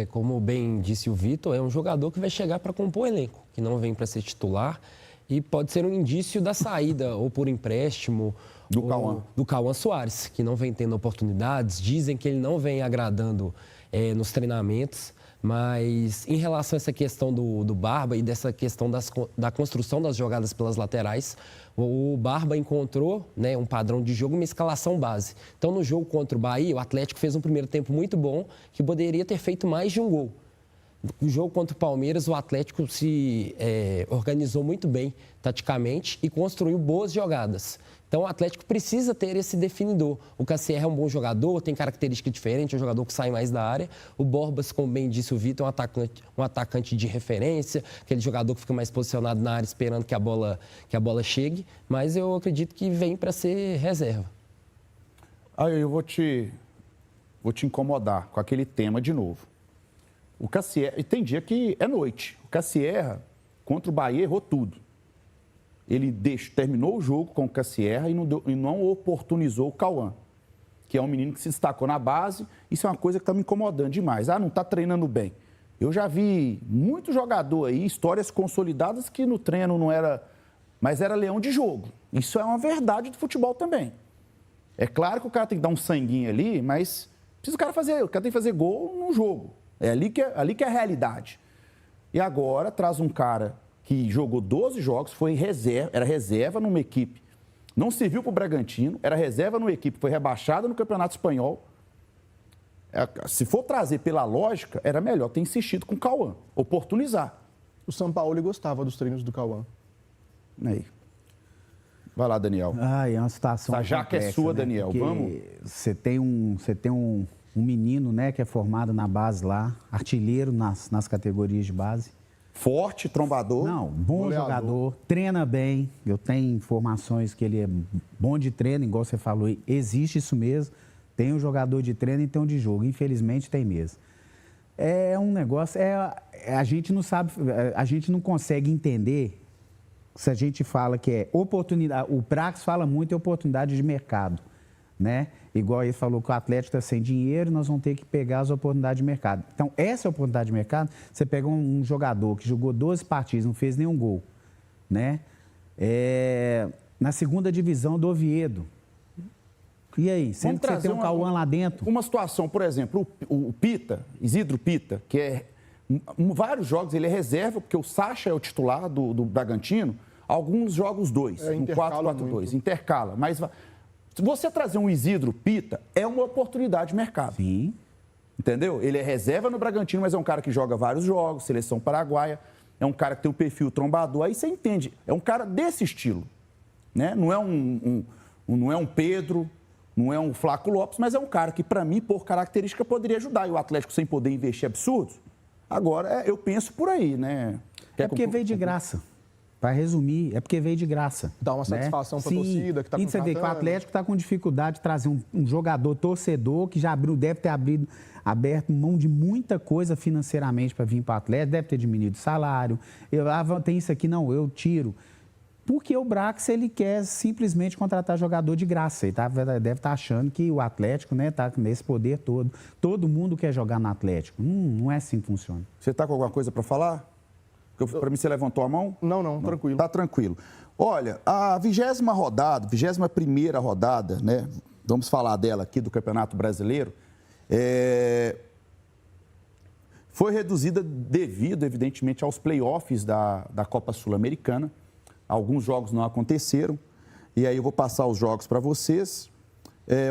Como bem disse o Vitor, é um jogador que vai chegar para compor o elenco, que não vem para ser titular e pode ser um indício da saída, ou por empréstimo, do Cauã Soares, que não vem tendo oportunidades. Dizem que ele não vem agradando nos treinamentos. Mas em relação a essa questão do Barba e dessa questão da construção das jogadas pelas laterais, o Barba encontrou, né, um padrão de jogo, uma escalação base. Então, no jogo contra o Bahia, o Atlético fez um primeiro tempo muito bom, que poderia ter feito mais de um gol. No jogo contra o Palmeiras, o Atlético se organizou muito bem taticamente e construiu boas jogadas. Então, o Atlético precisa ter esse definidor. O Cassier é um bom jogador, tem característica diferente, é um jogador que sai mais da área. O Borbas, como bem disse o Vitor, é um atacante de referência, aquele jogador que fica mais posicionado na área esperando que a bola chegue. Mas eu acredito que vem para ser reserva. Aí eu vou te incomodar com aquele tema de novo. O Cassier, e tem dia que é noite. O Cassier, contra o Bahia, errou tudo. Ele terminou o jogo com o Cassier e não oportunizou o Cauã, que é um menino que se destacou na base. Isso é uma coisa que está me incomodando demais. Ah, não está treinando bem. Eu já vi muito jogador aí, histórias consolidadas que no treino não era, mas era leão de jogo. Isso é uma verdade do futebol também. É claro que o cara tem que dar um sanguinho ali, mas o cara tem que fazer gol no jogo. É ali que é a realidade. E agora traz um cara que jogou 12 jogos, era reserva numa equipe, não serviu para o Bragantino, era reserva numa equipe, foi rebaixada no Campeonato Espanhol. Se for trazer pela lógica, era melhor ter insistido com o Cauã, oportunizar. O Sampaoli gostava dos treinos do Cauã. Aí. Vai lá, Daniel. É uma situação Essa jaca é sua, né, Daniel. Porque vamos. Você tem um menino, né, que é formado na base lá, artilheiro nas categorias de base. Forte, trombador. Não, bom goleador. jogador, treina bem. Eu tenho informações que ele é bom de treino, igual você falou, existe isso mesmo. Tem um jogador de treino e tem um de jogo. Infelizmente tem mesmo. É um negócio, a gente não sabe, a gente não consegue entender se a gente fala que é oportunidade. O Prax fala muito em oportunidade de mercado, né? Igual ele falou que o Atlético está sem dinheiro, nós vamos ter que pegar as oportunidades de mercado. Então, essa oportunidade de mercado, você pega um jogador que jogou 12 partidas, não fez nenhum gol, né? Na segunda divisão do Oviedo. E aí? Sendo que você tem um Cauã lá dentro. Uma situação, por exemplo, o Pita, Isidro Pita, que é... vários jogos ele é reserva, porque o Sacha é o titular do Bragantino, alguns jogos dois, no 4-4-2, intercala. Mas se você trazer um Isidro Pita, é uma oportunidade de mercado. Sim. Entendeu? Ele é reserva no Bragantino, mas é um cara que joga vários jogos, seleção paraguaia, é um cara que tem um perfil trombador, aí você entende, é um cara desse estilo, né? Não é um Pedro, não é um Flaco Lopes, mas é um cara que, para mim, por característica, poderia ajudar. E o Atlético, sem poder investir absurdos, agora eu penso por aí, né? É porque veio de graça. Para resumir, é porque veio de graça. Dá uma satisfação para a torcida que está com você vê que o Atlético está com dificuldade de trazer um jogador torcedor que já deve ter aberto mão de muita coisa financeiramente para vir para o Atlético, deve ter diminuído o salário. Tem isso aqui, não, eu tiro. Porque o Brax, ele quer simplesmente contratar jogador de graça. Ele deve estar achando que o Atlético, né, está nesse poder todo. Todo mundo quer jogar no Atlético. Não é assim que funciona. Você está com alguma coisa para falar? Para mim, você levantou a mão? Não, tranquilo. Tá tranquilo. Olha, a 21ª rodada, né? Vamos falar dela aqui do Campeonato Brasileiro, foi reduzida devido, evidentemente, aos playoffs da Copa Sul-Americana. Alguns jogos não aconteceram. E aí eu vou passar os jogos para vocês.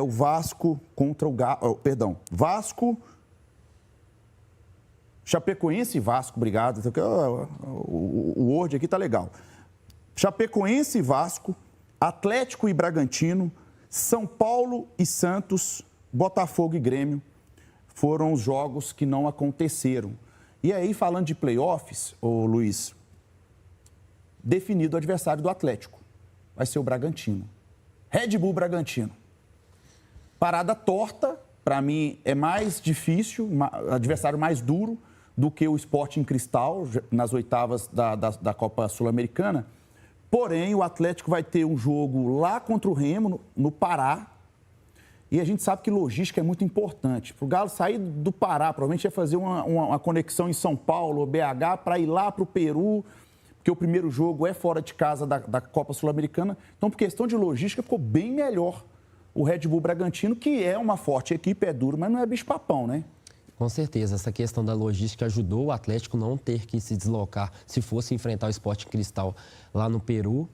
O Vasco contra o Vasco... Chapecoense e Vasco, obrigado. O Word aqui tá legal. Chapecoense e Vasco, Atlético e Bragantino, São Paulo e Santos, Botafogo e Grêmio foram os jogos que não aconteceram. E aí, falando de playoffs, ô Luiz, definido o adversário do Atlético. Vai ser o Bragantino. Red Bull Bragantino. Parada torta, para mim, é mais difícil, adversário mais duro do que o Sporting Cristal nas oitavas da Copa Sul-Americana. Porém, o Atlético vai ter um jogo lá contra o Remo, no Pará. E a gente sabe que logística é muito importante. Para o Galo sair do Pará, provavelmente ia fazer uma conexão em São Paulo ou BH para ir lá para o Peru, porque o primeiro jogo é fora de casa da Copa Sul-Americana. Então, por questão de logística, ficou bem melhor o Red Bull Bragantino, que é uma forte equipe, é duro, mas não é bicho-papão, né? Com certeza, essa questão da logística ajudou o Atlético não ter que se deslocar se fosse enfrentar o Sporting Cristal lá no Peru.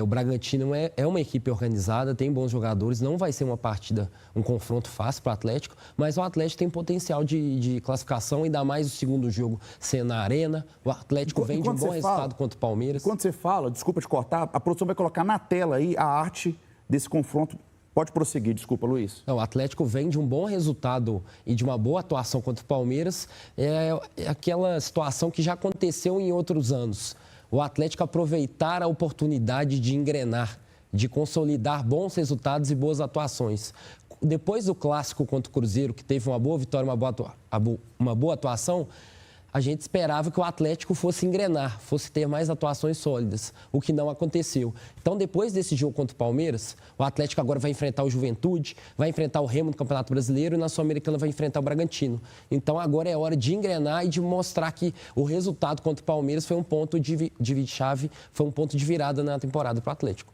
O Bragantino é uma equipe organizada, tem bons jogadores, não vai ser uma partida, um confronto fácil para o Atlético, mas o Atlético tem potencial de classificação, ainda mais o segundo jogo sendo na Arena. O Atlético vem de um bom resultado contra o Palmeiras. Quando você fala, desculpa te cortar, a produção vai colocar na tela aí a arte desse confronto. Pode prosseguir, desculpa, Luiz. Não, o Atlético vem de um bom resultado e de uma boa atuação contra o Palmeiras. É aquela situação que já aconteceu em outros anos. O Atlético aproveitar a oportunidade de engrenar, de consolidar bons resultados e boas atuações. Depois do clássico contra o Cruzeiro, que teve uma boa vitória, uma boa atuação, a gente esperava que o Atlético fosse engrenar, fosse ter mais atuações sólidas, o que não aconteceu. Então, depois desse jogo contra o Palmeiras, o Atlético agora vai enfrentar o Juventude, vai enfrentar o Remo no Campeonato Brasileiro e na Sul-Americana vai enfrentar o Bragantino. Então, agora é hora de engrenar e de mostrar que o resultado contra o Palmeiras foi um ponto de chave, foi um ponto de virada na temporada para o Atlético.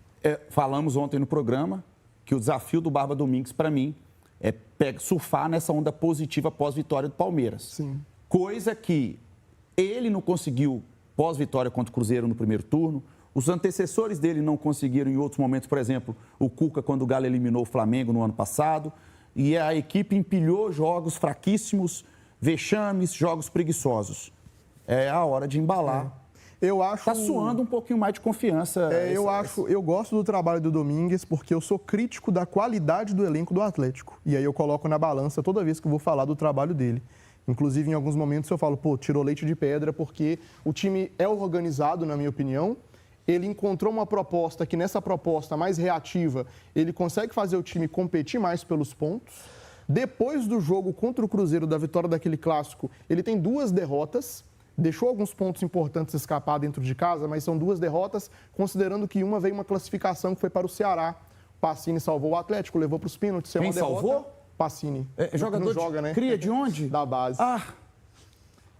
Falamos ontem no programa que o desafio do Barba Domingues, para mim, é surfar nessa onda positiva pós-vitória do Palmeiras. Sim. Coisa que ele não conseguiu pós-vitória contra o Cruzeiro no primeiro turno. Os antecessores dele não conseguiram em outros momentos, por exemplo, o Cuca quando o Galo eliminou o Flamengo no ano passado. E a equipe empilhou jogos fraquíssimos, vexames, jogos preguiçosos. É a hora de embalar. Eu acho... Está suando um pouquinho mais de confiança. Eu gosto do trabalho do Domingues porque eu sou crítico da qualidade do elenco do Atlético. E aí eu coloco na balança toda vez que eu vou falar do trabalho dele. Inclusive, em alguns momentos eu falo, tirou leite de pedra, porque o time é organizado, na minha opinião. Ele encontrou uma proposta que, nessa proposta mais reativa, ele consegue fazer o time competir mais pelos pontos. Depois do jogo contra o Cruzeiro, da vitória daquele clássico, ele tem 2 derrotas. Deixou alguns pontos importantes escapar dentro de casa, mas são 2 derrotas, considerando que uma veio uma classificação que foi para o Ceará. Pacini salvou o Atlético, levou para os pênaltis. Quem salvou? Pacini. Jogador joga, né? Cria de onde? Da base. Ah!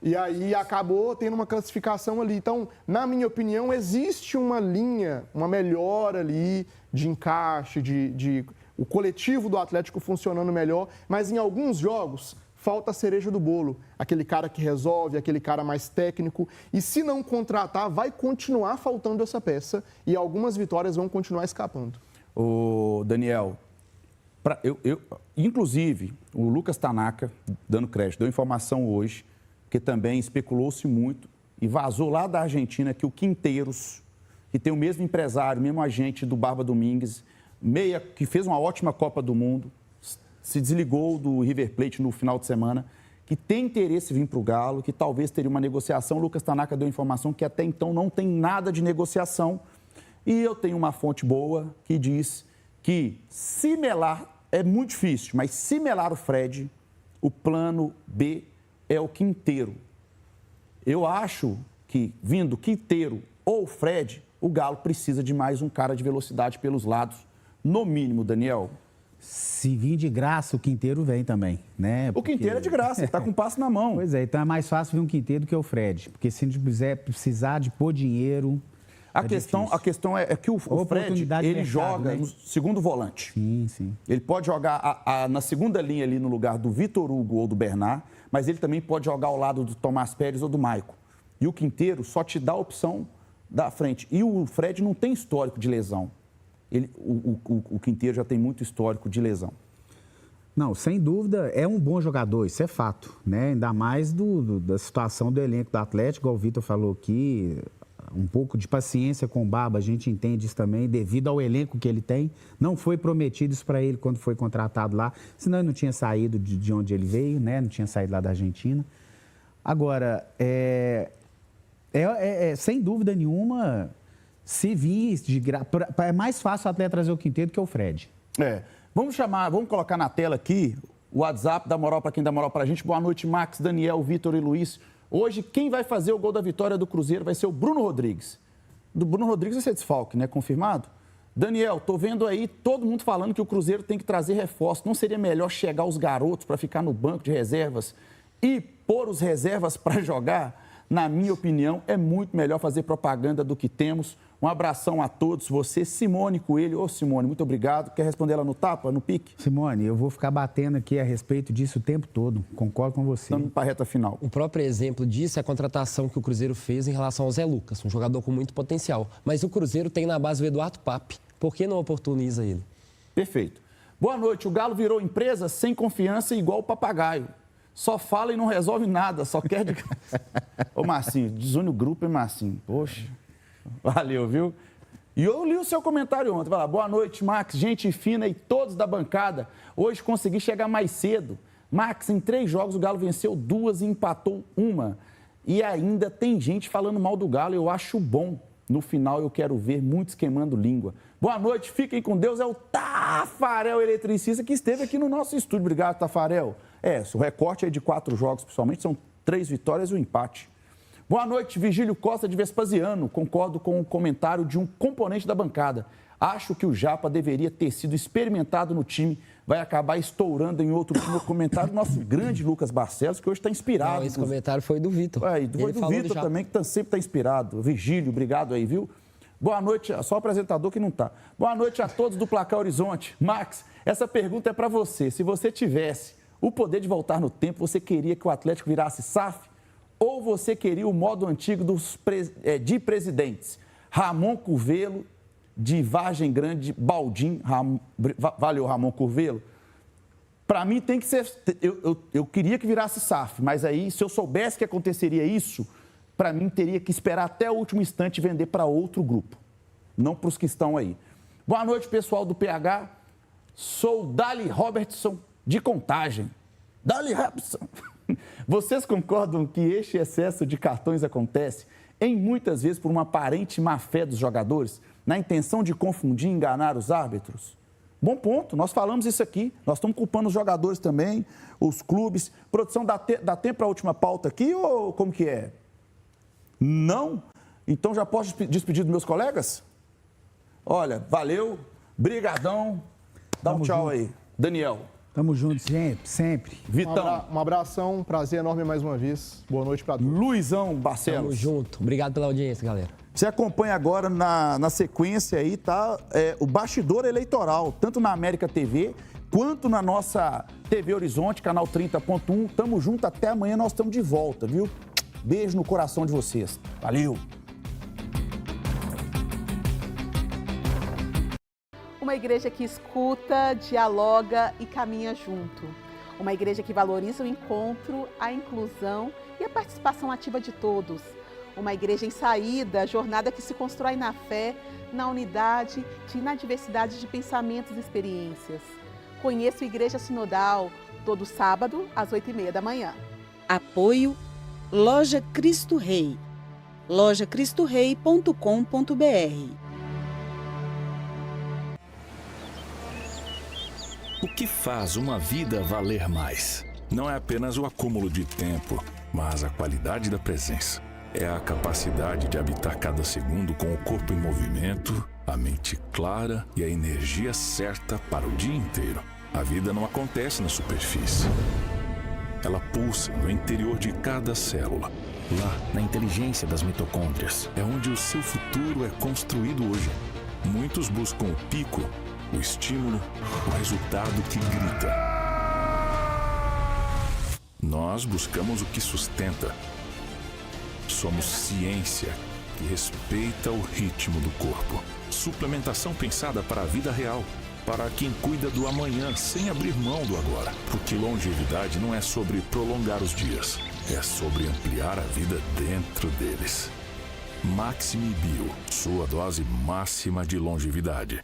E aí acabou tendo uma classificação ali. Então, na minha opinião, existe uma linha, uma melhora ali de encaixe, o coletivo do Atlético funcionando melhor, mas em alguns jogos falta a cereja do bolo. Aquele cara que resolve, aquele cara mais técnico. E se não contratar, vai continuar faltando essa peça e algumas vitórias vão continuar escapando. Ô, Daniel, inclusive, o Lucas Tanaka, dando crédito, deu informação hoje, que também especulou-se muito e vazou lá da Argentina que o Quinteiros, que tem o mesmo empresário, mesmo agente do Barba Domingues, meia, que fez uma ótima Copa do Mundo, se desligou do River Plate no final de semana, que tem interesse em vir para o Galo, que talvez teria uma negociação. O Lucas Tanaka deu informação que até então não tem nada de negociação. E eu tenho uma fonte boa que diz que se melar, é muito difícil, mas se melar o Fred, o plano B é o Quinteiro. Eu acho que, vindo Quinteiro ou Fred, o Galo precisa de mais um cara de velocidade pelos lados, no mínimo, Daniel. Se vir de graça, o Quinteiro vem também, né? O Quinteiro é de graça, ele está com o passe na mão. Pois é, então é mais fácil vir um Quinteiro do que o Fred, porque se a gente precisar de pôr dinheiro... A questão é que o Fred, ele joga, né, no segundo volante. Sim, sim. Ele pode jogar na segunda linha ali no lugar do Vitor Hugo ou do Bernard, mas ele também pode jogar ao lado do Tomás Pérez ou do Maico. E o Quinteiro só te dá a opção da frente. E o Fred não tem histórico de lesão. O Quinteiro já tem muito histórico de lesão. Não, sem dúvida, é um bom jogador, isso é fato, né? Ainda mais da situação do elenco do Atlético, igual o Vitor falou aqui, um pouco de paciência com o Barba, a gente entende isso também, devido ao elenco que ele tem. Não foi prometido isso para ele quando foi contratado lá, senão ele não tinha saído de onde ele veio, né? Não tinha saído lá da Argentina. Agora, sem dúvida nenhuma, se vir é mais fácil o atleta trazer o Quinteiro do que o Fred. Vamos colocar na tela aqui o WhatsApp, dá moral para quem dá moral para a gente. Boa noite, Max, Daniel, Vitor e Luiz. Hoje, quem vai fazer o gol da vitória do Cruzeiro vai ser o Bruno Rodrigues. Do Bruno Rodrigues vai ser desfalque, né? Confirmado? Daniel, tô vendo aí todo mundo falando que o Cruzeiro tem que trazer reforço. Não seria melhor chegar os garotos para ficar no banco de reservas e pôr os reservas para jogar? Na minha opinião, é muito melhor fazer propaganda do que temos. Um abração a todos. Você, Simone Coelho. Ô, Simone, muito obrigado. Quer responder ela no tapa, no pique? Simone, eu vou ficar batendo aqui a respeito disso o tempo todo. Concordo com você. Estamos para a reta final. O próprio exemplo disso é a contratação que o Cruzeiro fez em relação ao Zé Lucas, um jogador com muito potencial. Mas o Cruzeiro tem na base o Eduardo Pape. Por que não oportuniza ele? Perfeito. Boa noite. O Galo virou empresa sem confiança igual o papagaio. Só fala e não resolve nada, só quer de... Ô, Marcinho, desune o grupo, hein, Marcinho? Poxa, valeu, viu? E eu li o seu comentário ontem. Vai lá, boa noite, Max, gente fina e todos da bancada. Hoje consegui chegar mais cedo. Max, em 3 jogos o Galo venceu 2 e empatou 1. E ainda tem gente falando mal do Galo, eu acho bom. No final eu quero ver muitos queimando língua. Boa noite, fiquem com Deus. É o Tafarel Eletricista que esteve aqui no nosso estúdio. Obrigado, Tafarel. O recorte é de 4 jogos, pessoalmente, são 3 vitórias e um empate. Boa noite, Vigílio Costa de Vespasiano. Concordo com o comentário de um componente da bancada. Acho que o Japa deveria ter sido experimentado no time. Vai acabar estourando em outro time. O comentário do nosso grande Lucas Barcelos, que hoje está inspirado. Não, esse comentário foi do Vitor. Foi do Vitor também, que sempre está inspirado. Vigílio, obrigado aí, viu? Boa noite, só o apresentador que não está. Boa noite a todos do Placar Horizonte. Max, essa pergunta é para você. Se você tivesse o poder de voltar no tempo, você queria que o Atlético virasse SAF? Ou você queria o modo antigo de presidentes? Ramon Curvelo, de Vargem Grande, Baldim, valeu, Ramon Curvelo. Para mim tem que ser... Eu queria que virasse SAF, mas aí, se eu soubesse que aconteceria isso, para mim teria que esperar até o último instante e vender para outro grupo, não para os que estão aí. Boa noite, pessoal do PH. Sou Dali Robertson, de Contagem. Dali Robertson. Vocês concordam que este excesso de cartões acontece em muitas vezes por uma aparente má-fé dos jogadores, na intenção de confundir e enganar os árbitros? Bom ponto, nós falamos isso aqui, nós estamos culpando os jogadores também, os clubes. Produção, dá tempo para a última pauta aqui ou como que é? Não? Então já posso despedir dos meus colegas? Olha, valeu, brigadão, dá um tchau aí. Daniel. Tamo juntos, sempre. Vitão. Um abração, prazer enorme mais uma vez. Boa noite para todos. Luizão Barcelos. Tamo junto. Obrigado pela audiência, galera. Você acompanha agora na sequência aí, tá? O bastidor eleitoral, tanto na América TV, quanto na nossa TV Horizonte, canal 30.1. Tamo junto, até amanhã nós estamos de volta, viu? Beijo no coração de vocês. Valeu! Uma igreja que escuta, dialoga e caminha junto. Uma igreja que valoriza o encontro, a inclusão e a participação ativa de todos. Uma igreja em saída, jornada que se constrói na fé, na unidade e na diversidade de pensamentos e experiências. Conheço a Igreja Sinodal, todo sábado, às 8h30 da manhã. Apoio Loja Cristo Rei. lojacristorei.com.br. O que faz uma vida valer mais? Não é apenas o acúmulo de tempo, mas a qualidade da presença. É a capacidade de habitar cada segundo com o corpo em movimento, a mente clara e a energia certa para o dia inteiro. A vida não acontece na superfície. Ela pulsa no interior de cada célula. Lá, na inteligência das mitocôndrias, é onde o seu futuro é construído hoje. Muitos buscam o pico, o estímulo, o resultado que grita. Nós buscamos o que sustenta. Somos ciência que respeita o ritmo do corpo. Suplementação pensada para a vida real, para quem cuida do amanhã sem abrir mão do agora. Porque longevidade não é sobre prolongar os dias, é sobre ampliar a vida dentro deles. Maxime Bio, sua dose máxima de longevidade.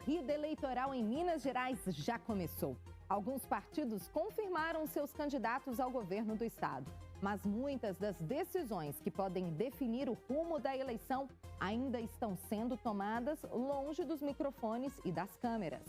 corrida eleitoral em Minas Gerais já começou. Alguns partidos confirmaram seus candidatos ao governo do estado, mas muitas das decisões que podem definir o rumo da eleição ainda estão sendo tomadas longe dos microfones e das câmeras.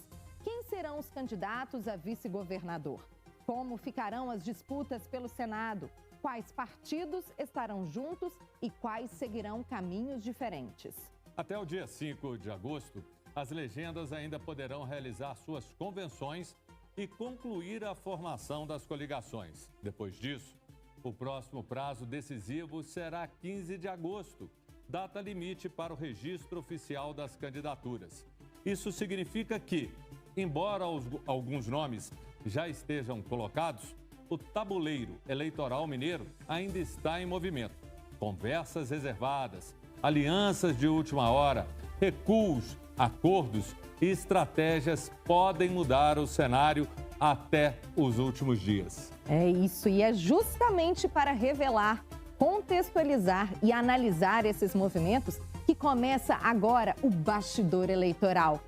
Quem serão os candidatos a vice-governador? Como ficarão as disputas pelo Senado? Quais partidos estarão juntos e quais seguirão caminhos diferentes? Até o dia 5 de agosto, as legendas ainda poderão realizar suas convenções e concluir a formação das coligações. Depois disso, o próximo prazo decisivo será 15 de agosto, data limite para o registro oficial das candidaturas. Isso significa que, embora alguns nomes já estejam colocados, o tabuleiro eleitoral mineiro ainda está em movimento. Conversas reservadas, alianças de última hora, recuos, acordos e estratégias podem mudar o cenário até os últimos dias. É isso, e é justamente para revelar, contextualizar e analisar esses movimentos que começa agora o Bastidor Eleitoral.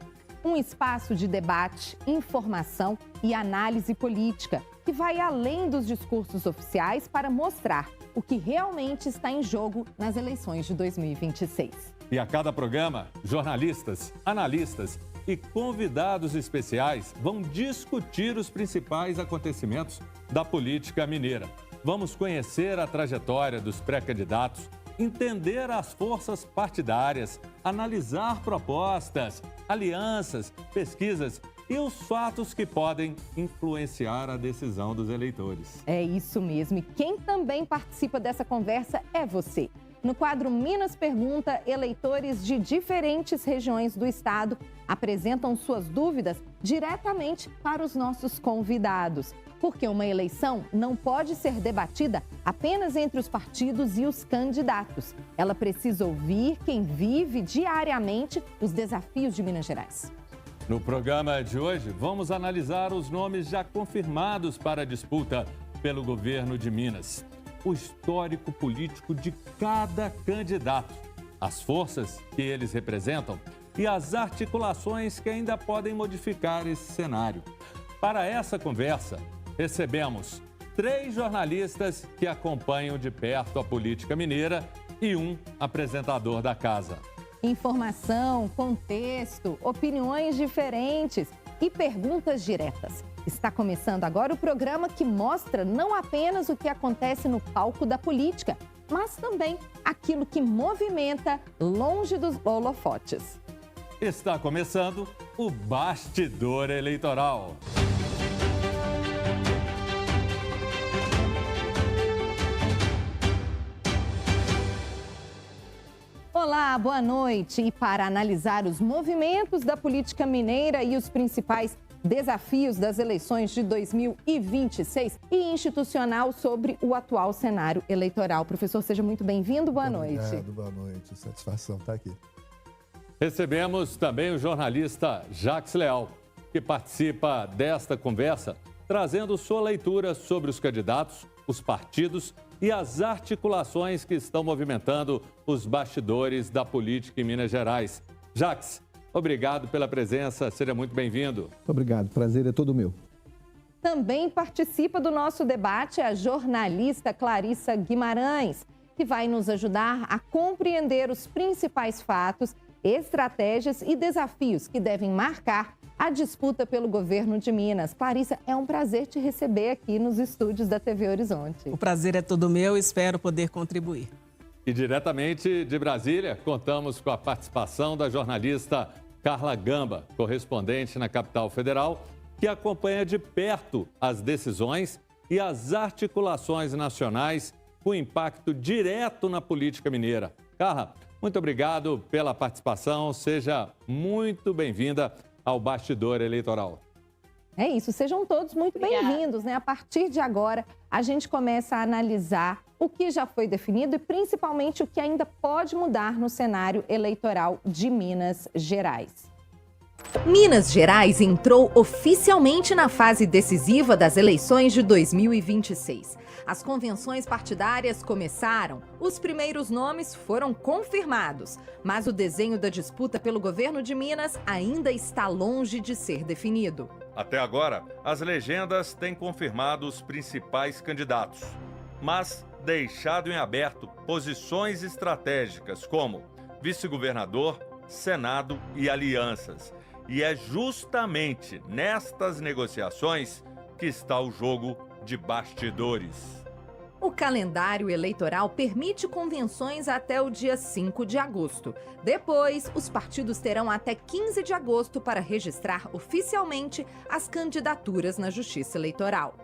Um espaço de debate, informação e análise política que vai além dos discursos oficiais para mostrar o que realmente está em jogo nas eleições de 2026. E a cada programa, jornalistas, analistas e convidados especiais vão discutir os principais acontecimentos da política mineira. Vamos conhecer a trajetória dos pré-candidatos, entender as forças partidárias, analisar propostas, alianças, pesquisas e os fatos que podem influenciar a decisão dos eleitores. É isso mesmo. E quem também participa dessa conversa é você. No quadro Minas Pergunta, eleitores de diferentes regiões do estado apresentam suas dúvidas diretamente para os nossos convidados. Porque uma eleição não pode ser debatida apenas entre os partidos e os candidatos. Ela precisa ouvir quem vive diariamente os desafios de Minas Gerais. No programa de hoje, vamos analisar os nomes já confirmados para a disputa pelo governo de Minas. O histórico político de cada candidato, as forças que eles representam e as articulações que ainda podem modificar esse cenário. Para essa conversa, recebemos 3 jornalistas que acompanham de perto a política mineira e um apresentador da casa. Informação, contexto, opiniões diferentes e perguntas diretas. Está começando agora o programa que mostra não apenas o que acontece no palco da política, mas também aquilo que movimenta longe dos holofotes. Está começando o Bastidor Eleitoral. Olá, boa noite. E para analisar os movimentos da política mineira e os principais desafios das eleições de 2026 e institucional sobre o atual cenário eleitoral. Professor, seja muito bem-vindo. Boa noite. Obrigado, boa noite. Satisfação estar aqui. Recebemos também o jornalista Jacques Leal, que participa desta conversa, trazendo sua leitura sobre os candidatos, os partidos e as articulações que estão movimentando os bastidores da política em Minas Gerais. Jacques, obrigado pela presença, seja muito bem-vindo. Muito obrigado, prazer é todo meu. Também participa do nosso debate a jornalista Clarissa Guimarães, que vai nos ajudar a compreender os principais fatos, estratégias e desafios que devem marcar a disputa pelo governo de Minas. Clarissa, é um prazer te receber aqui nos estúdios da TV Horizonte. O prazer é todo meu, espero poder contribuir. E diretamente de Brasília, contamos com a participação da jornalista Carla Gamba, correspondente na capital federal, que acompanha de perto as decisões e as articulações nacionais com impacto direto na política mineira. Carla, muito obrigado pela participação, seja muito bem-vinda ao Bastidor Eleitoral. É isso, sejam todos muito bem-vindos, né? A partir de agora, a gente começa a analisar o que já foi definido e principalmente o que ainda pode mudar no cenário eleitoral de Minas Gerais. Minas Gerais entrou oficialmente na fase decisiva das eleições de 2026. As convenções partidárias começaram, os primeiros nomes foram confirmados, mas o desenho da disputa pelo governo de Minas ainda está longe de ser definido. Até agora, as legendas têm confirmado os principais candidatos, mas deixado em aberto posições estratégicas como vice-governador, Senado e alianças. E é justamente nestas negociações que está o jogo de bastidores. O calendário eleitoral permite convenções até o dia 5 de agosto. Depois, os partidos terão até 15 de agosto para registrar oficialmente as candidaturas na Justiça Eleitoral.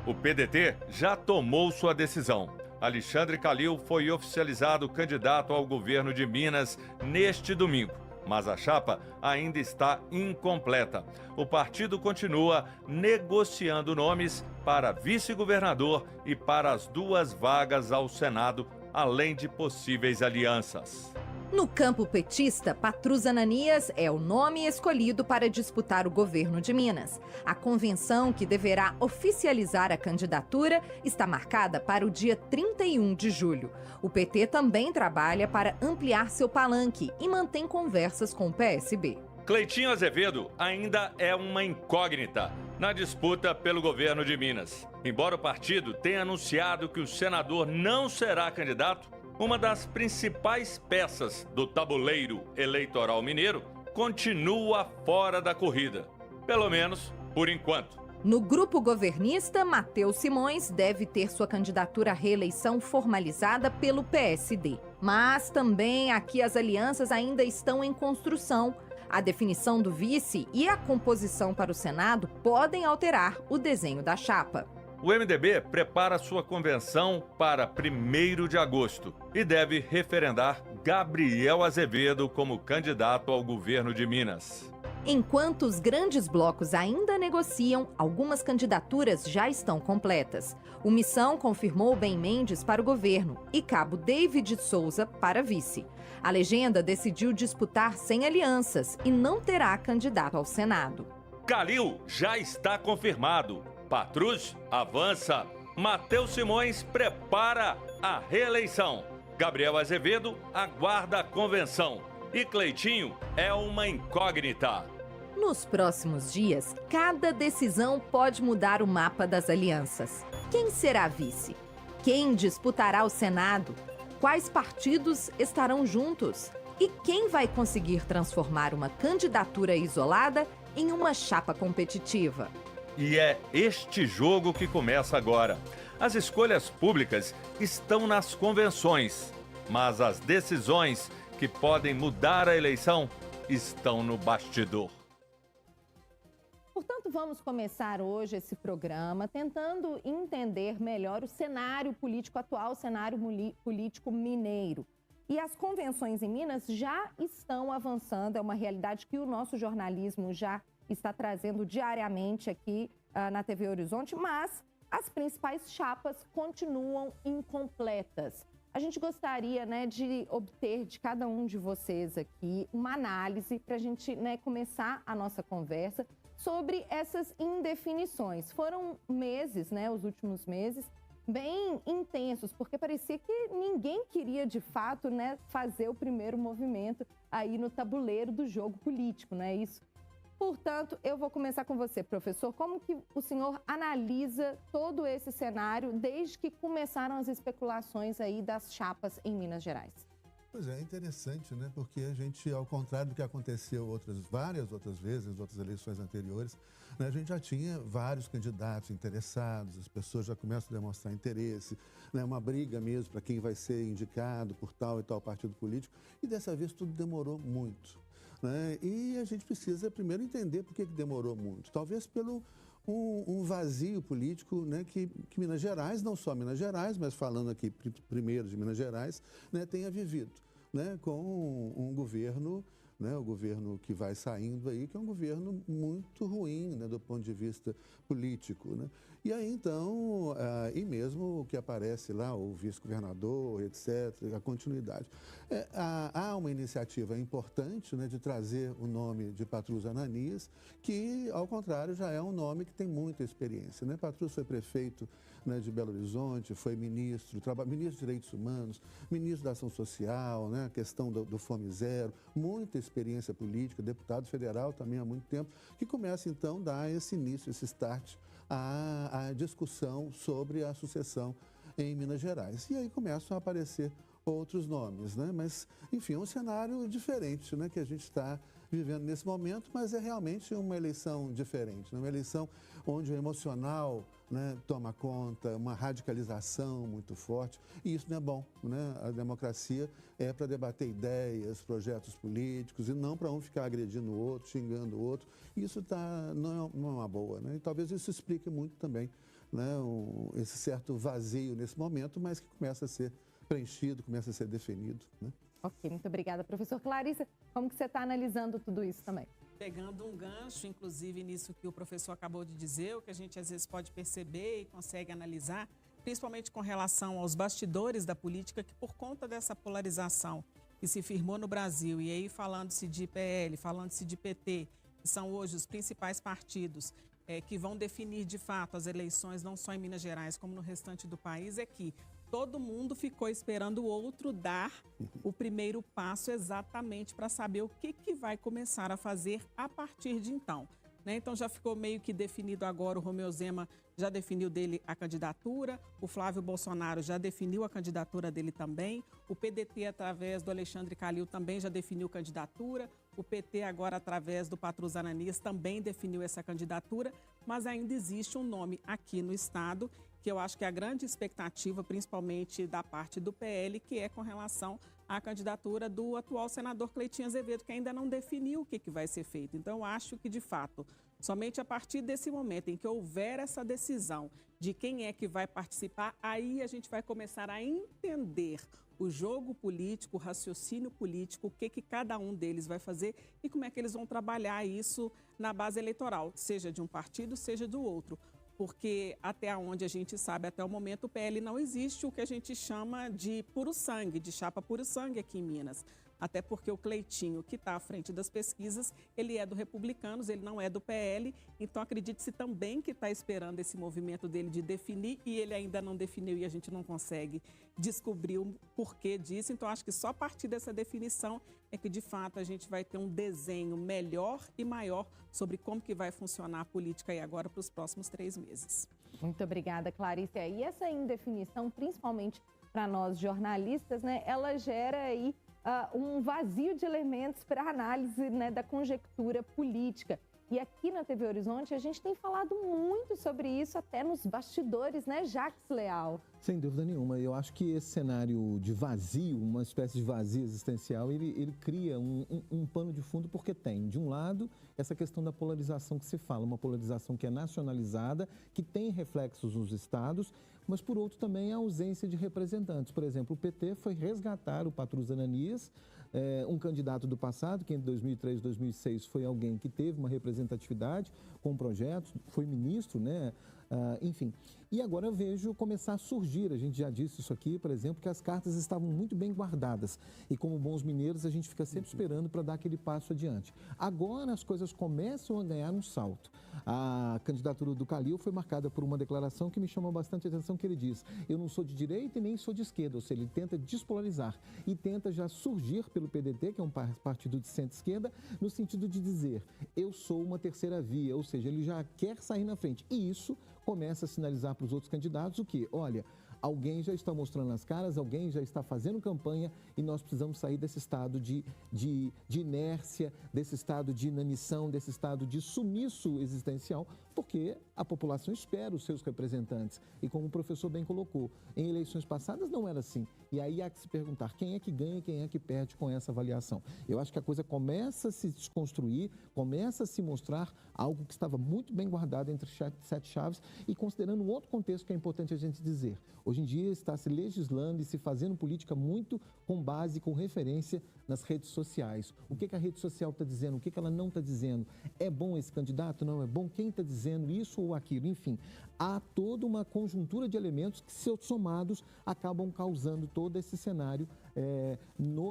O PDT já tomou sua decisão. Alexandre Calil foi oficializado candidato ao governo de Minas neste domingo, mas a chapa ainda está incompleta. O partido continua negociando nomes para vice-governador e para as 2 vagas ao Senado, além de possíveis alianças. No campo petista, Patrus Ananias é o nome escolhido para disputar o governo de Minas. A convenção, que deverá oficializar a candidatura, está marcada para o dia 31 de julho. O PT também trabalha para ampliar seu palanque e mantém conversas com o PSB. Cleitinho Azevedo ainda é uma incógnita na disputa pelo governo de Minas. Embora o partido tenha anunciado que o senador não será candidato, uma das principais peças do tabuleiro eleitoral mineiro continua fora da corrida, pelo menos por enquanto. No grupo governista, Matheus Simões deve ter sua candidatura à reeleição formalizada pelo PSD. Mas também aqui as alianças ainda estão em construção. A definição do vice e a composição para o Senado podem alterar o desenho da chapa. O MDB prepara sua convenção para 1º de agosto e deve referendar Gabriel Azevedo como candidato ao governo de Minas. Enquanto os grandes blocos ainda negociam, algumas candidaturas já estão completas. O Missão confirmou Ben Mendes para o governo e cabo David Souza para vice. A legenda decidiu disputar sem alianças e não terá candidato ao Senado. Calil já está confirmado. Patrus avança. Matheus Simões prepara a reeleição. Gabriel Azevedo aguarda a convenção. E Cleitinho é uma incógnita. Nos próximos dias, cada decisão pode mudar o mapa das alianças. Quem será vice? Quem disputará o Senado? Quais partidos estarão juntos? E quem vai conseguir transformar uma candidatura isolada em uma chapa competitiva? E é este jogo que começa agora. As escolhas públicas estão nas convenções, mas as decisões que podem mudar a eleição estão no bastidor. Portanto, vamos começar hoje esse programa tentando entender melhor o cenário político atual, o cenário político mineiro. E as convenções em Minas já estão avançando, é uma realidade que o nosso jornalismo já está trazendo diariamente aqui na TV Horizonte, mas as principais chapas continuam incompletas. A gente gostaria, de obter de cada um de vocês aqui uma análise para a gente, começar a nossa conversa sobre essas indefinições. Foram meses, os últimos meses, bem intensos, porque parecia que ninguém queria, de fato, fazer o primeiro movimento aí no tabuleiro do jogo político, não é isso? Portanto, eu vou começar com você, professor. Como que o senhor analisa todo esse cenário desde que começaram as especulações aí das chapas em Minas Gerais? Pois é interessante, porque a gente, ao contrário do que aconteceu várias outras vezes, nas outras eleições anteriores, a gente já tinha vários candidatos interessados, as pessoas já começam a demonstrar interesse, uma briga mesmo para quem vai ser indicado por tal e tal partido político, e dessa vez tudo demorou muito. E a gente precisa primeiro entender por que demorou muito. Talvez pelo um vazio político que Minas Gerais, não só Minas Gerais, mas falando aqui primeiro de Minas Gerais, tenha vivido com um governo, o governo que vai saindo aí, que é um governo muito ruim do ponto de vista político. E aí, então, e mesmo o que aparece lá, o vice-governador, etc., a continuidade. Há uma iniciativa importante, né, de trazer o nome de Patrus Ananias, que, ao contrário, já é um nome que tem muita experiência, né? Patrus foi prefeito, né, de Belo Horizonte, foi ministro de Direitos Humanos, ministro da Ação Social, né, a questão do Fome Zero, muita experiência política, deputado federal também há muito tempo, que começa, então, a dar esse início, esse start a discussão sobre a sucessão em Minas Gerais. E aí começam a aparecer outros nomes, né? Mas, enfim, é um cenário diferente, né, que a gente está vivendo nesse momento, mas é realmente uma eleição diferente, né? Uma eleição onde o emocional, né, toma conta, uma radicalização muito forte, e isso não é bom, né? A democracia é para debater ideias, projetos políticos, e não para um ficar agredindo o outro, xingando o outro. Isso não é uma boa, né? E talvez isso explique muito também, né, esse certo vazio nesse momento, mas que começa a ser preenchido, começa a ser definido, né? Ok, muito obrigada. Professor Clarissa, como que você está analisando tudo isso também? Pegando um gancho, inclusive, nisso que o professor acabou de dizer, o que a gente às vezes pode perceber e consegue analisar, principalmente com relação aos bastidores da política, que por conta dessa polarização que se firmou no Brasil, e aí falando-se de PL, falando-se de PT, que são hoje os principais partidos que vão definir de fato as eleições, não só em Minas Gerais, como no restante do país, é que todo mundo ficou esperando o outro dar o primeiro passo exatamente para saber o que vai começar a fazer a partir de então, né? Então já ficou meio que definido agora, o Romeu Zema já definiu dele a candidatura, o Flávio Bolsonaro já definiu a candidatura dele também, o PDT através do Alexandre Calil também já definiu candidatura, o PT agora através do Patrus Ananias também definiu essa candidatura, mas ainda existe um nome aqui no estado que eu acho que é a grande expectativa, principalmente da parte do PL, que é com relação à candidatura do atual senador Cleitinho Azevedo, que ainda não definiu o que vai ser feito. Então, eu acho que, de fato, somente a partir desse momento em que houver essa decisão de quem é que vai participar, aí a gente vai começar a entender o jogo político, o raciocínio político, o que cada um deles vai fazer e como é que eles vão trabalhar isso na base eleitoral, seja de um partido, seja do outro. Porque até onde a gente sabe, até o momento, o PL não existe o que a gente chama de puro sangue, de chapa puro sangue aqui em Minas. Até porque o Cleitinho, que está à frente das pesquisas, ele é do Republicanos, ele não é do PL. Então, acredite-se também que está esperando esse movimento dele de definir e ele ainda não definiu e a gente não consegue descobrir o porquê disso. Então, acho que só a partir dessa definição é que, de fato, a gente vai ter um desenho melhor e maior sobre como que vai funcionar a política aí agora para os próximos 3 meses. Muito obrigada, Clarice. E essa indefinição, principalmente para nós jornalistas, né, ela gera aí um vazio de elementos para análise, né, da conjectura política. E aqui na TV Horizonte a gente tem falado muito sobre isso até nos bastidores, né, Jacques Leal? Sem dúvida nenhuma. Eu acho que esse cenário de vazio, uma espécie de vazio existencial, ele cria um pano de fundo porque tem, de um lado, essa questão da polarização que se fala, uma polarização que é nacionalizada, que tem reflexos nos estados, mas por outro também a ausência de representantes. Por exemplo, o PT foi resgatar o Patrus Ananias, um candidato do passado, que em 2003, 2006 foi alguém que teve uma representatividade com projetos, foi ministro, né? Enfim. E agora eu vejo começar a surgir, a gente já disse isso aqui, por exemplo, que as cartas estavam muito bem guardadas. E como bons mineiros, a gente fica sempre esperando para dar aquele passo adiante. Agora as coisas começam a ganhar um salto. A candidatura do Calil foi marcada por uma declaração que me chamou bastante atenção, que ele diz: eu não sou de direita e nem sou de esquerda, ou seja, ele tenta despolarizar e tenta já surgir pelo PDT, que é um partido de centro-esquerda, no sentido de dizer, eu sou uma terceira via, ou seja, ele já quer sair na frente. E isso começa a sinalizar para os outros candidatos o quê? Olha, alguém já está mostrando as caras, alguém já está fazendo campanha e nós precisamos sair desse estado de inércia, desse estado de inanição, desse estado de sumiço existencial, porque a população espera os seus representantes. E como o professor bem colocou, em eleições passadas não era assim. E aí há que se perguntar quem é que ganha e quem é que perde com essa avaliação. Eu acho que a coisa começa a se desconstruir, começa a se mostrar algo que estava muito bem guardado entre 7 chaves e considerando um outro contexto que é importante a gente dizer. Hoje Hoje em dia está se legislando e se fazendo política muito com base, com referência nas redes sociais. O que a rede social está dizendo, o que ela não está dizendo. É bom esse candidato? Não é bom? Quem está dizendo isso ou aquilo? Enfim, há toda uma conjuntura de elementos que, se somados, acabam causando todo esse cenário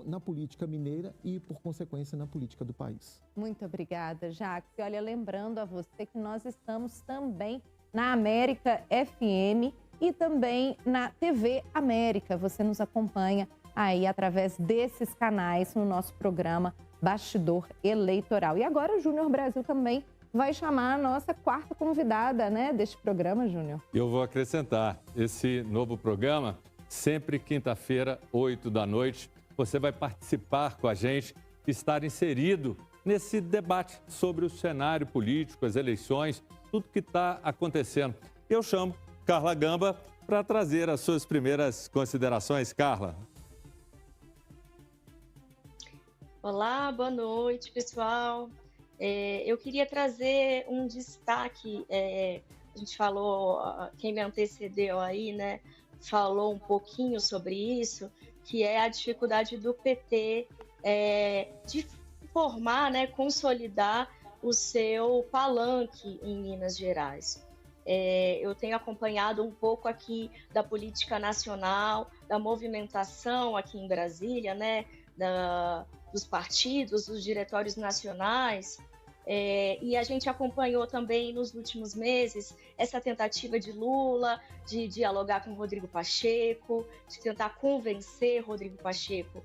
na política mineira e, por consequência, na política do país. Muito obrigada, Jacques. E olha, lembrando a você que nós estamos também na América FM e também na TV América. Você nos acompanha aí através desses canais no nosso programa Bastidor Eleitoral. E agora o Júnior Brasil também vai chamar a nossa quarta convidada, né, deste programa, Júnior. Eu vou acrescentar, esse novo programa, sempre quinta-feira, 8 da noite, você vai participar com a gente, estar inserido nesse debate sobre o cenário político, as eleições, tudo que está acontecendo. Eu chamo Carla Gamba para trazer as suas primeiras considerações. Carla. Olá, boa noite, pessoal. Eu queria trazer um destaque, a gente falou, quem me antecedeu aí, né, falou um pouquinho sobre isso, que é a dificuldade do PT de formar, né, consolidar o seu palanque em Minas Gerais. Eu tenho acompanhado um pouco aqui da política nacional, da movimentação aqui em Brasília, né, dos partidos, dos diretórios nacionais, e a gente acompanhou também nos últimos meses essa tentativa de Lula de dialogar com Rodrigo Pacheco, de tentar convencer Rodrigo Pacheco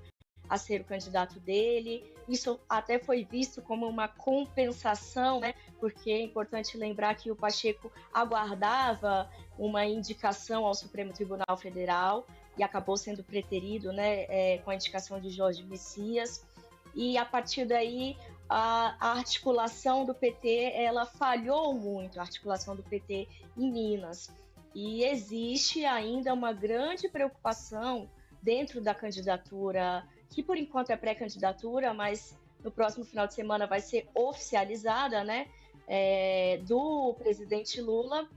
a ser o candidato dele. Isso até foi visto como uma compensação, né? Porque é importante lembrar que o Pacheco aguardava uma indicação ao Supremo Tribunal Federal e acabou sendo preterido, né, com a indicação de Jorge Messias. E a partir daí a articulação do PT ela falhou muito, a articulação do PT em Minas. E existe ainda uma grande preocupação dentro da candidatura, que por enquanto é pré-candidatura, mas no próximo final de semana vai ser oficializada, né, do presidente Lula.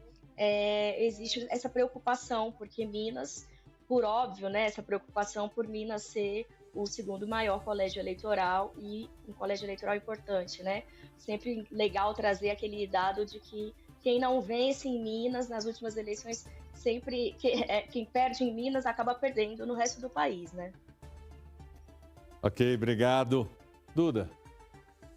Existe essa preocupação, porque Minas, por óbvio, né, essa preocupação por Minas ser o segundo maior colégio eleitoral e um colégio eleitoral importante, né? Sempre legal trazer aquele dado de que quem não vence em Minas nas últimas eleições, sempre quem perde em Minas acaba perdendo no resto do país, né? Ok, obrigado. Duda,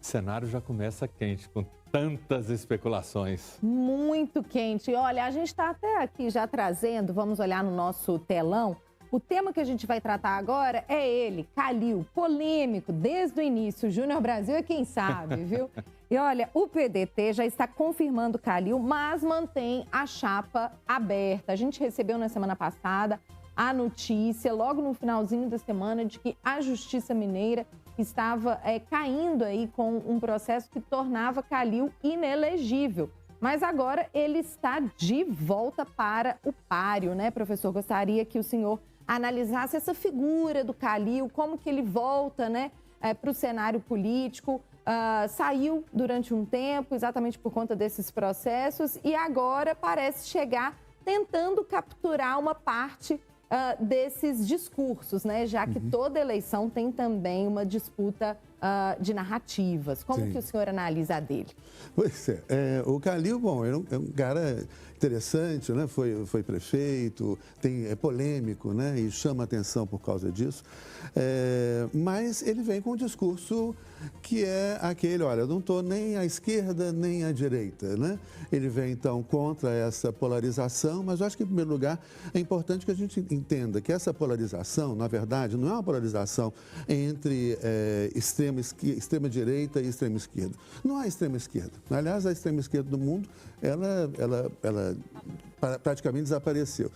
o cenário já começa quente, com tantas especulações. Muito quente. Olha, a gente está até aqui já trazendo, vamos olhar no nosso telão, o tema que a gente vai tratar agora é ele, Calil, polêmico desde o início. O Júnior Brasil é quem sabe, viu? E olha, o PDT já está confirmando Calil, mas mantém a chapa aberta. A gente recebeu na semana passada a notícia, logo no finalzinho da semana, de que a Justiça Mineira estava caindo aí com um processo que tornava Calil inelegível. Mas agora ele está de volta para o páreo, né, professor? Gostaria que o senhor analisasse essa figura do Calil, como que ele volta, né, para o cenário político. Saiu durante um tempo, exatamente por conta desses processos, e agora parece chegar tentando capturar uma parte desses discursos, né? Já que toda eleição tem também uma disputa de narrativas. Como que o senhor analisa a dele? Pois é, o Calil, bom, é um cara interessante, né? Foi prefeito, é polêmico, né? E chama atenção por causa disso. Mas ele vem com um discurso que é aquele, olha, eu não estou nem à esquerda nem à direita, né? Ele vem, então, contra essa polarização, mas eu acho que, em primeiro lugar, é importante que a gente entenda que essa polarização, na verdade, não é uma polarização entre extrema direita e extrema esquerda. Não há extrema esquerda. Aliás, a extrema esquerda do mundo, ela praticamente desapareceu.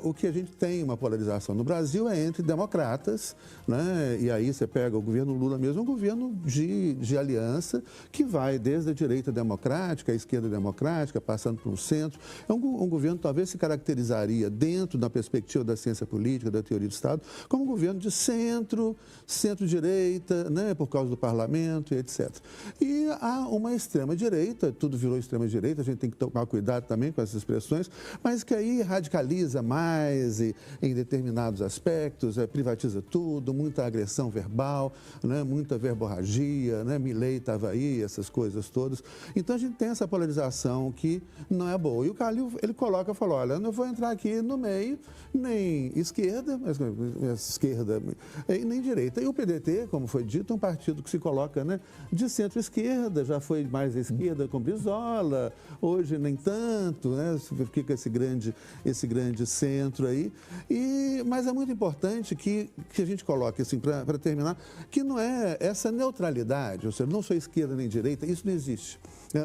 O que a gente tem uma polarização no Brasil é entre democratas, né? E aí você pega o governo Lula mesmo, um governo de aliança que vai desde a direita democrática, a esquerda democrática, passando por um centro. É um governo que talvez se caracterizaria dentro da perspectiva da ciência política, da teoria do Estado, como um governo de centro-direita, né? Por causa do parlamento e etc. E há uma extrema-direita, tudo virou extrema-direita, a gente tem que tomar cuidado também com essas expressões, mas que aí radicaliza mais em determinados aspectos, privatiza tudo, muita agressão verbal, né, muita verborragia, né, Milei estava aí, essas coisas todas. Então a gente tem essa polarização que não é boa. E o Calil, ele falou, olha, eu não vou entrar aqui no meio, nem esquerda, nem direita. E o PDT, como foi dito, é um partido que se coloca, né, de centro-esquerda, já foi mais à esquerda com Brizola, hoje nem tanto, né, fica esse grande centro aí. Mas é muito importante que a gente coloque, assim, para terminar, que não é essa neutralidade, ou seja, não sou esquerda nem direita, isso não existe.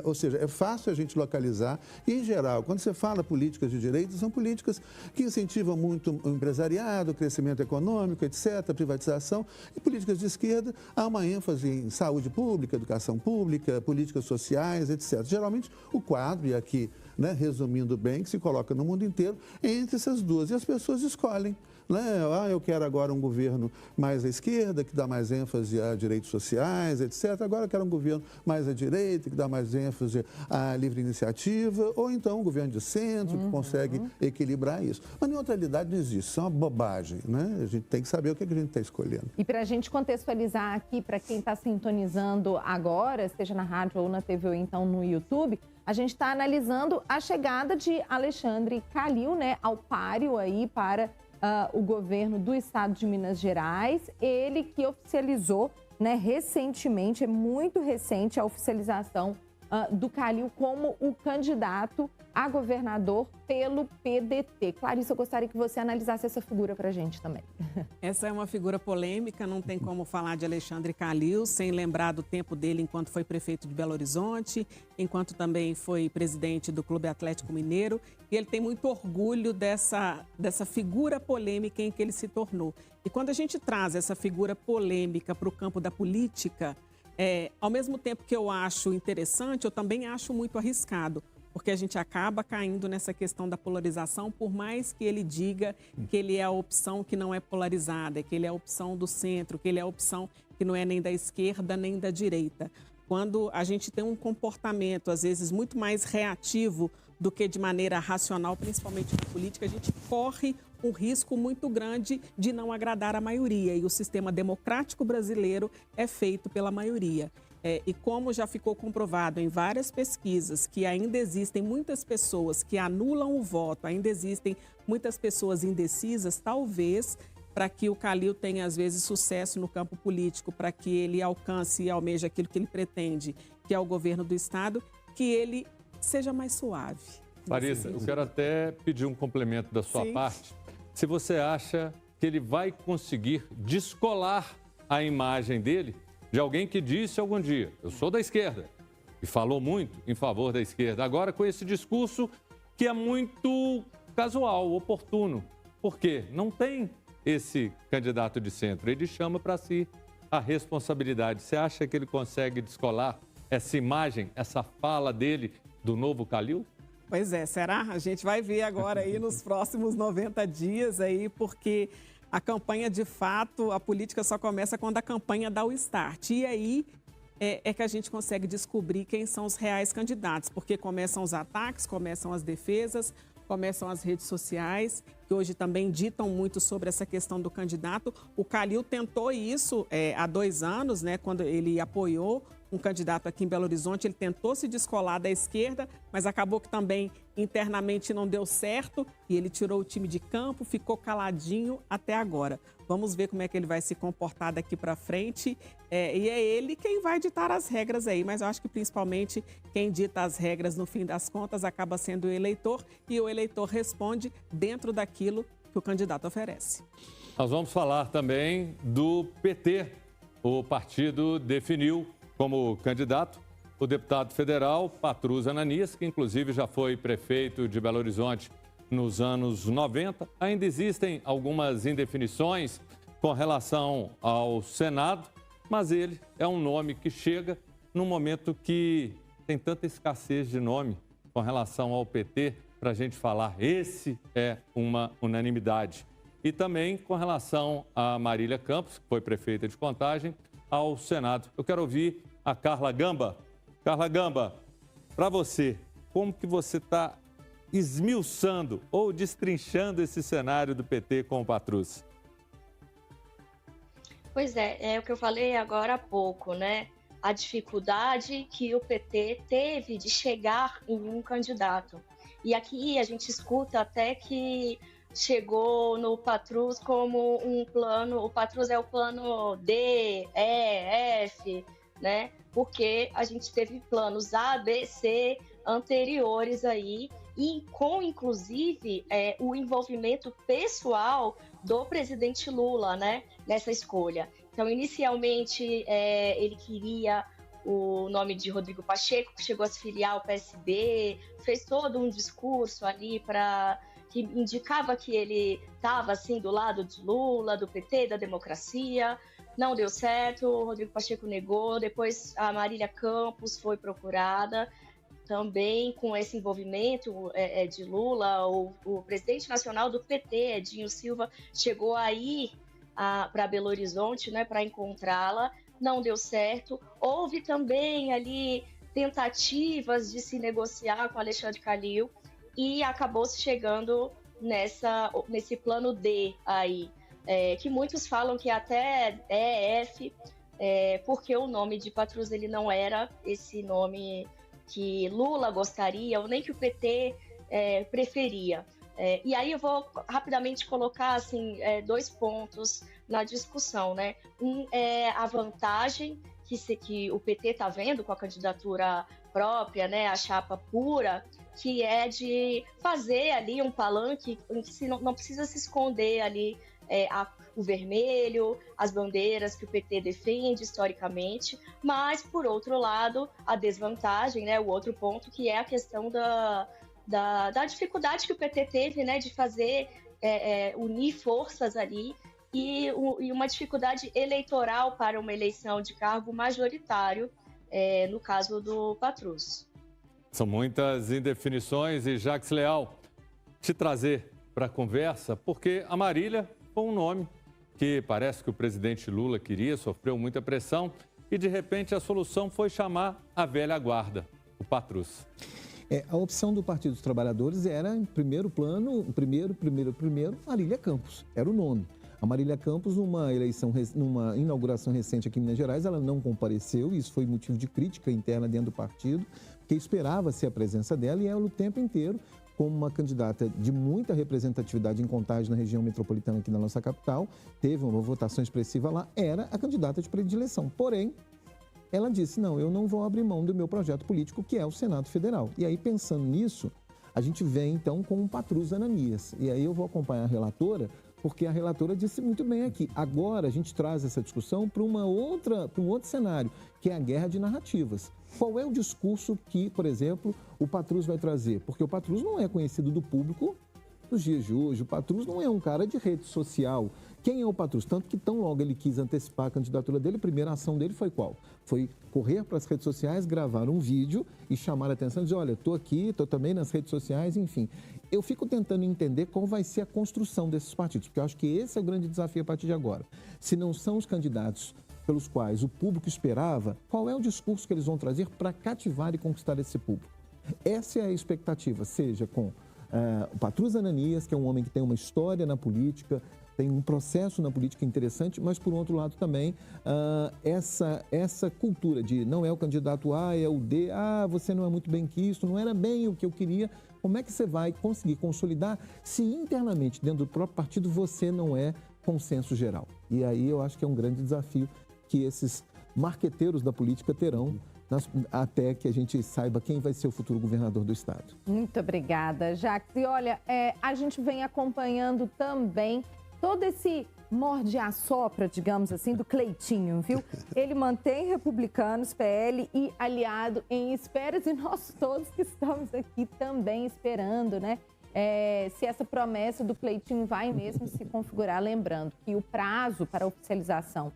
Ou seja, é fácil a gente localizar e, em geral, quando você fala políticas de direita, são políticas que incentivam muito o empresariado, o crescimento econômico, etc., privatização, e políticas de esquerda há uma ênfase em saúde pública, educação pública, políticas sociais, etc. Geralmente, o quadro, e aqui, né, resumindo bem, que se coloca no mundo inteiro, é entre essas duas, e as pessoas escolhem. Né? Eu quero agora um governo mais à esquerda, que dá mais ênfase a direitos sociais, etc. Agora eu quero um governo mais à direita, que dá mais ênfase à livre iniciativa, ou então um governo de centro, que consegue equilibrar isso. Mas neutralidade não existe, isso é uma bobagem, né? A gente tem que saber o que a gente está escolhendo. E para a gente contextualizar aqui, para quem está sintonizando agora, seja na rádio ou na TV ou então no YouTube, a gente está analisando a chegada de Alexandre Calil, né, ao páreo aí para o governo do estado de Minas Gerais, ele que oficializou, né, recentemente, é muito recente a oficialização do Calil como o candidato a governador pelo PDT. Clarissa, eu gostaria que você analisasse essa figura para a gente também. Essa é uma figura polêmica, não tem como falar de Alexandre Calil sem lembrar do tempo dele enquanto foi prefeito de Belo Horizonte, enquanto também foi presidente do Clube Atlético Mineiro, e ele tem muito orgulho dessa figura polêmica em que ele se tornou. E quando a gente traz essa figura polêmica para o campo da política, ao mesmo tempo que eu acho interessante, eu também acho muito arriscado, porque a gente acaba caindo nessa questão da polarização, por mais que ele diga que ele é a opção que não é polarizada, que ele é a opção do centro, que ele é a opção que não é nem da esquerda nem da direita. Quando a gente tem um comportamento, às vezes, muito mais reativo do que de maneira racional, principalmente na política, a gente corre um risco muito grande de não agradar a maioria. E o sistema democrático brasileiro é feito pela maioria. E como já ficou comprovado em várias pesquisas que ainda existem muitas pessoas que anulam o voto, ainda existem muitas pessoas indecisas, talvez para que o Calil tenha, às vezes, sucesso no campo político, para que ele alcance e almeje aquilo que ele pretende, que é o governo do Estado, que ele seja mais suave. Larissa, eu quero até pedir um complemento da sua parte. Se você acha que ele vai conseguir descolar a imagem dele de alguém que disse algum dia, eu sou da esquerda, e falou muito em favor da esquerda. Agora, com esse discurso que é muito casual, oportuno. Por quê? Não tem esse candidato de centro. Ele chama para si a responsabilidade. Você acha que ele consegue descolar essa imagem, essa fala dele do novo Calil? Pois é, será? A gente vai ver agora aí nos próximos 90 dias aí, porque a campanha, de fato, a política só começa quando a campanha dá o start. E aí é que a gente consegue descobrir quem são os reais candidatos, porque começam os ataques, começam as defesas, começam as redes sociais, que hoje também ditam muito sobre essa questão do candidato. O Calil tentou isso há 2 anos, né, quando ele apoiou um candidato aqui em Belo Horizonte, ele tentou se descolar da esquerda, mas acabou que também internamente não deu certo e ele tirou o time de campo, ficou caladinho até agora. Vamos ver como é que ele vai se comportar daqui para frente e é ele quem vai ditar as regras aí, mas eu acho que principalmente quem dita as regras no fim das contas acaba sendo o eleitor e o eleitor responde dentro daquilo que o candidato oferece. Nós vamos falar também do PT. O partido definiu como candidato o deputado federal Patrus Ananias, que inclusive já foi prefeito de Belo Horizonte nos anos 90. Ainda existem algumas indefinições com relação ao Senado, mas ele é um nome que chega num momento que tem tanta escassez de nome com relação ao PT para a gente falar. Esse é uma unanimidade. E também com relação a Marília Campos, que foi prefeita de Contagem, ao Senado. Eu quero ouvir a Carla Gamba. Carla Gamba, para você, como que você está esmiuçando ou destrinchando esse cenário do PT com o Patrus? Pois é o que eu falei agora há pouco, né? A dificuldade que o PT teve de chegar em um candidato. E aqui a gente escuta até que chegou no Patrus como um plano, o Patrus é o plano D, E, F, né? Porque a gente teve planos A, B, C anteriores aí, e com, inclusive, o envolvimento pessoal do presidente Lula, né, nessa escolha. Então, inicialmente, ele queria o nome de Rodrigo Pacheco, que chegou a se filiar ao PSB, fez todo um discurso ali que indicava que ele estava, assim, do lado de Lula, do PT, da democracia. Não deu certo, o Rodrigo Pacheco negou, depois a Marília Campos foi procurada, também com esse envolvimento de Lula. O presidente nacional do PT, Edinho Silva, chegou a ir para Belo Horizonte, né, para encontrá-la, não deu certo. Houve também ali tentativas de se negociar com Alexandre Calil e acabou-se chegando nesse plano D aí, que muitos falam que até é F, porque o nome de Patrus ele não era esse nome que Lula gostaria, ou nem que o PT preferia. E aí eu vou rapidamente colocar assim, 2 pontos na discussão, né? Um é a vantagem que o PT está vendo com a candidatura própria, né, a chapa pura, que é de fazer ali um palanque em que não precisa se esconder ali o vermelho, as bandeiras que o PT defende historicamente, mas, por outro lado, a desvantagem, né, o outro ponto, que é a questão da dificuldade que o PT teve, né, de fazer, unir forças ali, e uma dificuldade eleitoral para uma eleição de cargo majoritário, no caso do Patrus. São muitas indefinições e Jacques Leal, te trazer para a conversa, porque a Marília foi um nome que parece que o presidente Lula queria, sofreu muita pressão e de repente a solução foi chamar a velha guarda, o Patrus. A opção do Partido dos Trabalhadores era, em primeiro plano, Marília Campos, era o nome. A Marília Campos, numa inauguração recente aqui em Minas Gerais, ela não compareceu, e isso foi motivo de crítica interna dentro do partido, porque esperava-se a presença dela, e ela o tempo inteiro, como uma candidata de muita representatividade em Contagem, na região metropolitana aqui da nossa capital, teve uma votação expressiva lá, era a candidata de predileção. Porém, ela disse, não, eu não vou abrir mão do meu projeto político, que é o Senado Federal. E aí, pensando nisso, a gente vem, então, com o Patrus Ananias. E aí eu vou acompanhar a relatora, porque a relatora disse muito bem aqui. Agora a gente traz essa discussão para um outro cenário, que é a guerra de narrativas. Qual é o discurso que, por exemplo, o Patrus vai trazer? Porque o Patrus não é conhecido do público nos dias de hoje. O Patrus não é um cara de rede social. Quem é o Patrus? Tanto que tão logo ele quis antecipar a candidatura dele, a primeira ação dele foi qual? Foi correr para as redes sociais, gravar um vídeo e chamar a atenção, dizer, olha, estou aqui, estou também nas redes sociais, enfim. Eu fico tentando entender qual vai ser a construção desses partidos, porque eu acho que esse é o grande desafio a partir de agora. Se não são os candidatos pelos quais o público esperava, qual é o discurso que eles vão trazer para cativar e conquistar esse público? Essa é a expectativa, seja com o Patrus Ananias, que é um homem que tem uma história na política, tem um processo na política interessante, mas, por outro lado, também essa cultura de não é o candidato A, é o D, você não é muito bem quisto, não era bem o que eu queria. Como é que você vai conseguir consolidar se internamente, dentro do próprio partido, você não é consenso geral? E aí eu acho que é um grande desafio que esses marqueteiros da política terão até que a gente saiba quem vai ser o futuro governador do estado. Muito obrigada, Jacques. E olha, a gente vem acompanhando também todo esse morde-a-sopra, digamos assim, do Cleitinho, viu? Ele mantém republicanos, PL e aliado em esperas, e nós todos que estamos aqui também esperando, né? Se essa promessa do Cleitinho vai mesmo se configurar. Lembrando que o prazo para oficialização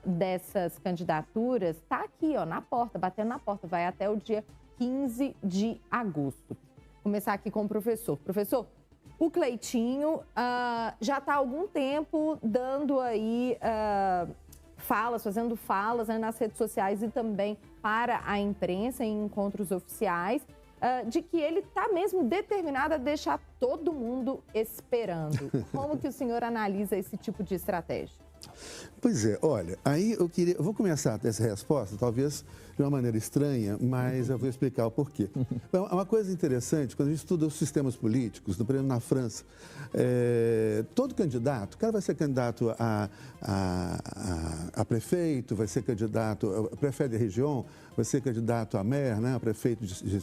dessas candidaturas está aqui, ó, na porta, batendo na porta, vai até o dia 15 de agosto. Vou começar aqui com o professor. Professor, o Cleitinho já está há algum tempo dando aí fazendo falas, né, nas redes sociais e também para a imprensa em encontros oficiais, de que ele está mesmo determinado a deixar todo mundo esperando. Como que o senhor analisa esse tipo de estratégia? Pois é, olha, aí eu vou começar essa resposta, talvez de uma maneira estranha, mas eu vou explicar o porquê. Então, uma coisa interessante, quando a gente estuda os sistemas políticos, por exemplo, na França, todo candidato, o cara vai ser candidato a prefeito, vai ser candidato a prefeito de região, vai ser candidato a maire, né, a prefeito de